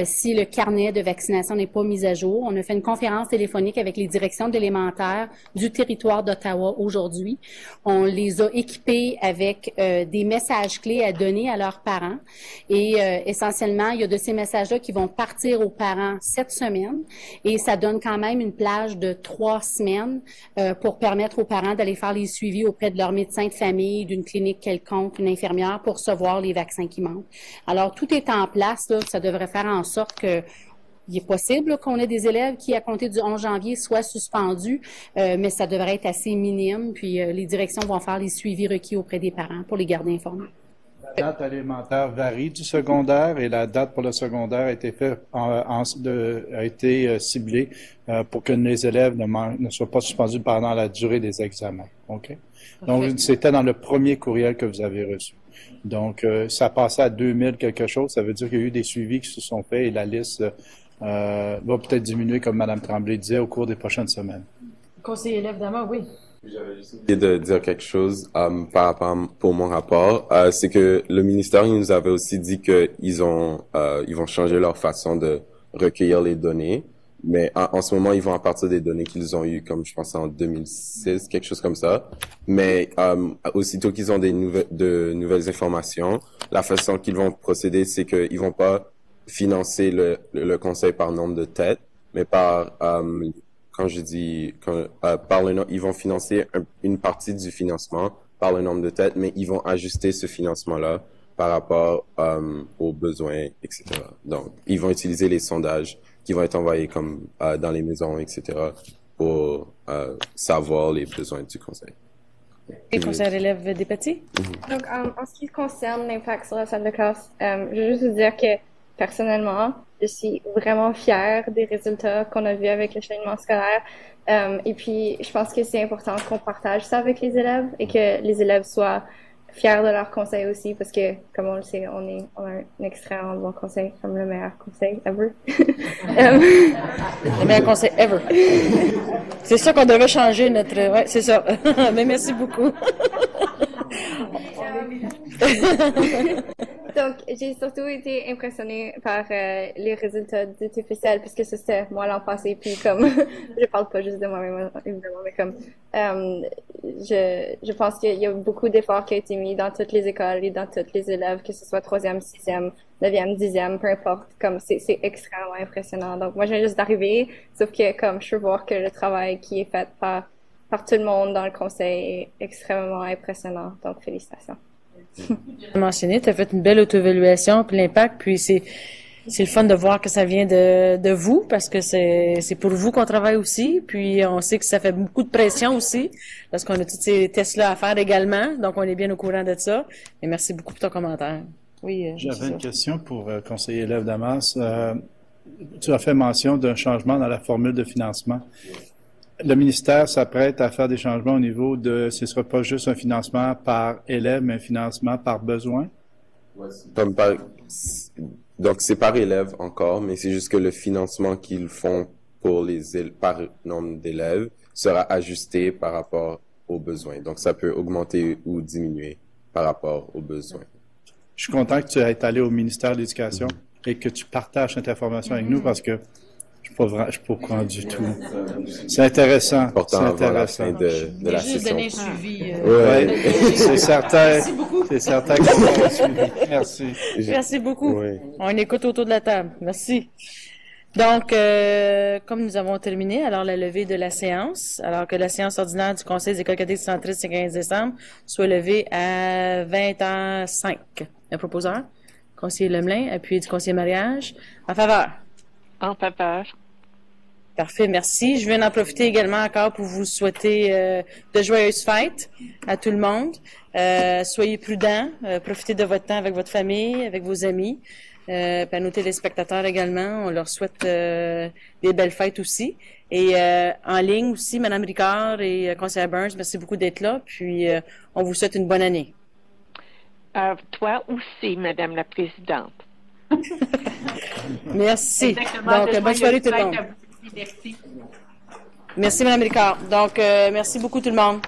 Speaker 3: si le carnet de vaccination n'est pas mis à jour. On a fait une conférence téléphonique avec les directions d'élémentaire du territoire d'Ottawa aujourd'hui. On les a équipés avec des messages clés à donner à leurs parents et essentiellement, il y a de ces messages-là qui vont partir aux parents cette semaine et ça donne quand même une plage de 3 semaines pour permettre aux parents d'aller faire les suivis auprès de leur médecin de famille, d'une clinique quelconque, une infirmière pour recevoir les vaccins qui manquent. Alors, tout est en place, là, ça devrait faire en sorte que il est possible qu'on ait des élèves qui, à compter du 11 janvier, soient suspendus, mais ça devrait être assez minime, puis les directions vont faire les suivis requis auprès des parents pour les garder informés.
Speaker 7: La date élémentaire varie du secondaire et la date pour le secondaire a été ciblée pour que les élèves ne soient pas suspendus pendant la durée des examens. OK? Donc, c'était dans le premier courriel que vous avez reçu. Donc, ça passait à 2000 quelque chose. Ça veut dire qu'il y a eu des suivis qui se sont faits et la liste va peut-être diminuer, comme Mme Tremblay disait, au cours des prochaines semaines.
Speaker 1: Conseiller élève d'Ama, oui.
Speaker 12: J'avais juste oublié de dire quelque chose par rapport pour mon rapport. C'est que le ministère il nous avait aussi dit que ils vont changer leur façon de recueillir les données. Mais en ce moment, ils vont à partir des données qu'ils ont eues, comme je pense en 2006, quelque chose comme ça. Mais aussitôt qu'ils ont de nouvelles informations, la façon qu'ils vont procéder, c'est qu'ils vont pas financer le conseil par nombre de têtes, mais par quand je dis, par le ils vont financer une partie du financement par le nombre de têtes, mais ils vont ajuster ce financement-là par rapport aux besoins, etc. Donc, ils vont utiliser les sondages qui vont être envoyés comme dans les maisons, etc., pour savoir les besoins du conseil.
Speaker 1: Et conseil relève des petits?
Speaker 11: Donc, en ce qui concerne l'impact sur la salle de classe, je veux juste vous dire que, personnellement, je suis vraiment fière des résultats qu'on a vus avec l'échelonnement scolaire. Et puis, je pense que c'est important qu'on partage ça avec les élèves et que les élèves soient fiers de leur conseil aussi, parce que, comme on le sait, on a un extrêmement bon conseil, comme le meilleur conseil ever.
Speaker 1: Le meilleur conseil ever. C'est ça qu'on devait changer notre... Ouais, c'est ça. Mais merci beaucoup.
Speaker 11: Donc, j'ai surtout été impressionnée par les résultats du TPCL, puisque c'était moi l'an passé, puis comme, je parle pas juste de moi-même, évidemment, mais comme, je pense qu'il y a beaucoup d'efforts qui ont été mis dans toutes les écoles et dans tous les élèves, que ce soit 3e, 6e, 9e, 10e, peu importe, comme, c'est extrêmement impressionnant. Donc, moi, je viens juste d'arriver, sauf que, comme, je peux voir que le travail qui est fait par tout le monde dans le conseil est extrêmement impressionnant. Donc, félicitations.
Speaker 1: Mentionné, tu as fait une belle auto-évaluation, puis l'impact, puis c'est le fun de voir que ça vient de vous, parce que c'est pour vous qu'on travaille aussi, puis on sait que ça fait beaucoup de pression aussi, parce qu'on a tous ces tests-là à faire également, donc on est bien au courant de ça. Et merci beaucoup pour ton commentaire. Oui.
Speaker 7: J'avais une question pour conseiller élève Damas. Tu as fait mention d'un changement dans la formule de financement. Le ministère s'apprête à faire des changements au niveau de, ce ne sera pas juste un financement par élève, mais un financement par besoin?
Speaker 12: Donc, c'est par élève encore, mais c'est juste que le financement qu'ils font pour par nombre d'élèves sera ajusté par rapport aux besoins. Donc, ça peut augmenter ou diminuer par rapport aux besoins.
Speaker 7: Je suis content que tu aies été allé au ministère de l'Éducation et que tu partages cette information avec nous, parce que je ne suis pas au courant du tout. C'est intéressant.
Speaker 12: C'est intéressant. De la
Speaker 1: juste donner un suivi.
Speaker 7: C'est certain. Merci beaucoup. C'est certain qu'on va suivi. Merci.
Speaker 1: Merci beaucoup.
Speaker 12: Oui.
Speaker 1: On écoute autour de la table. Merci. Donc, comme nous avons terminé, alors la levée de la séance, alors que la séance ordinaire du Conseil des écoles catholiques centristes le 15 décembre soit levée à 20h05. Le proposeur, conseiller Lemelin, appuyé du conseiller Mariage, en faveur.
Speaker 10: En faveur.
Speaker 1: Parfait, merci. Je viens d'en profiter également encore pour vous souhaiter de joyeuses fêtes à tout le monde. Soyez prudents, profitez de votre temps avec votre famille, avec vos amis, puis à nos téléspectateurs également. On leur souhaite des belles fêtes aussi. Et en ligne aussi, Mme Ricard et conseillère Burns, merci beaucoup d'être là. Puis on vous souhaite une bonne année.
Speaker 10: Toi aussi, Madame la Présidente.
Speaker 1: Merci.
Speaker 10: Exactement.
Speaker 1: Donc, bonne soirée tout le monde.
Speaker 10: Merci.
Speaker 1: Merci, Mme Ricard. Donc, merci beaucoup tout le monde.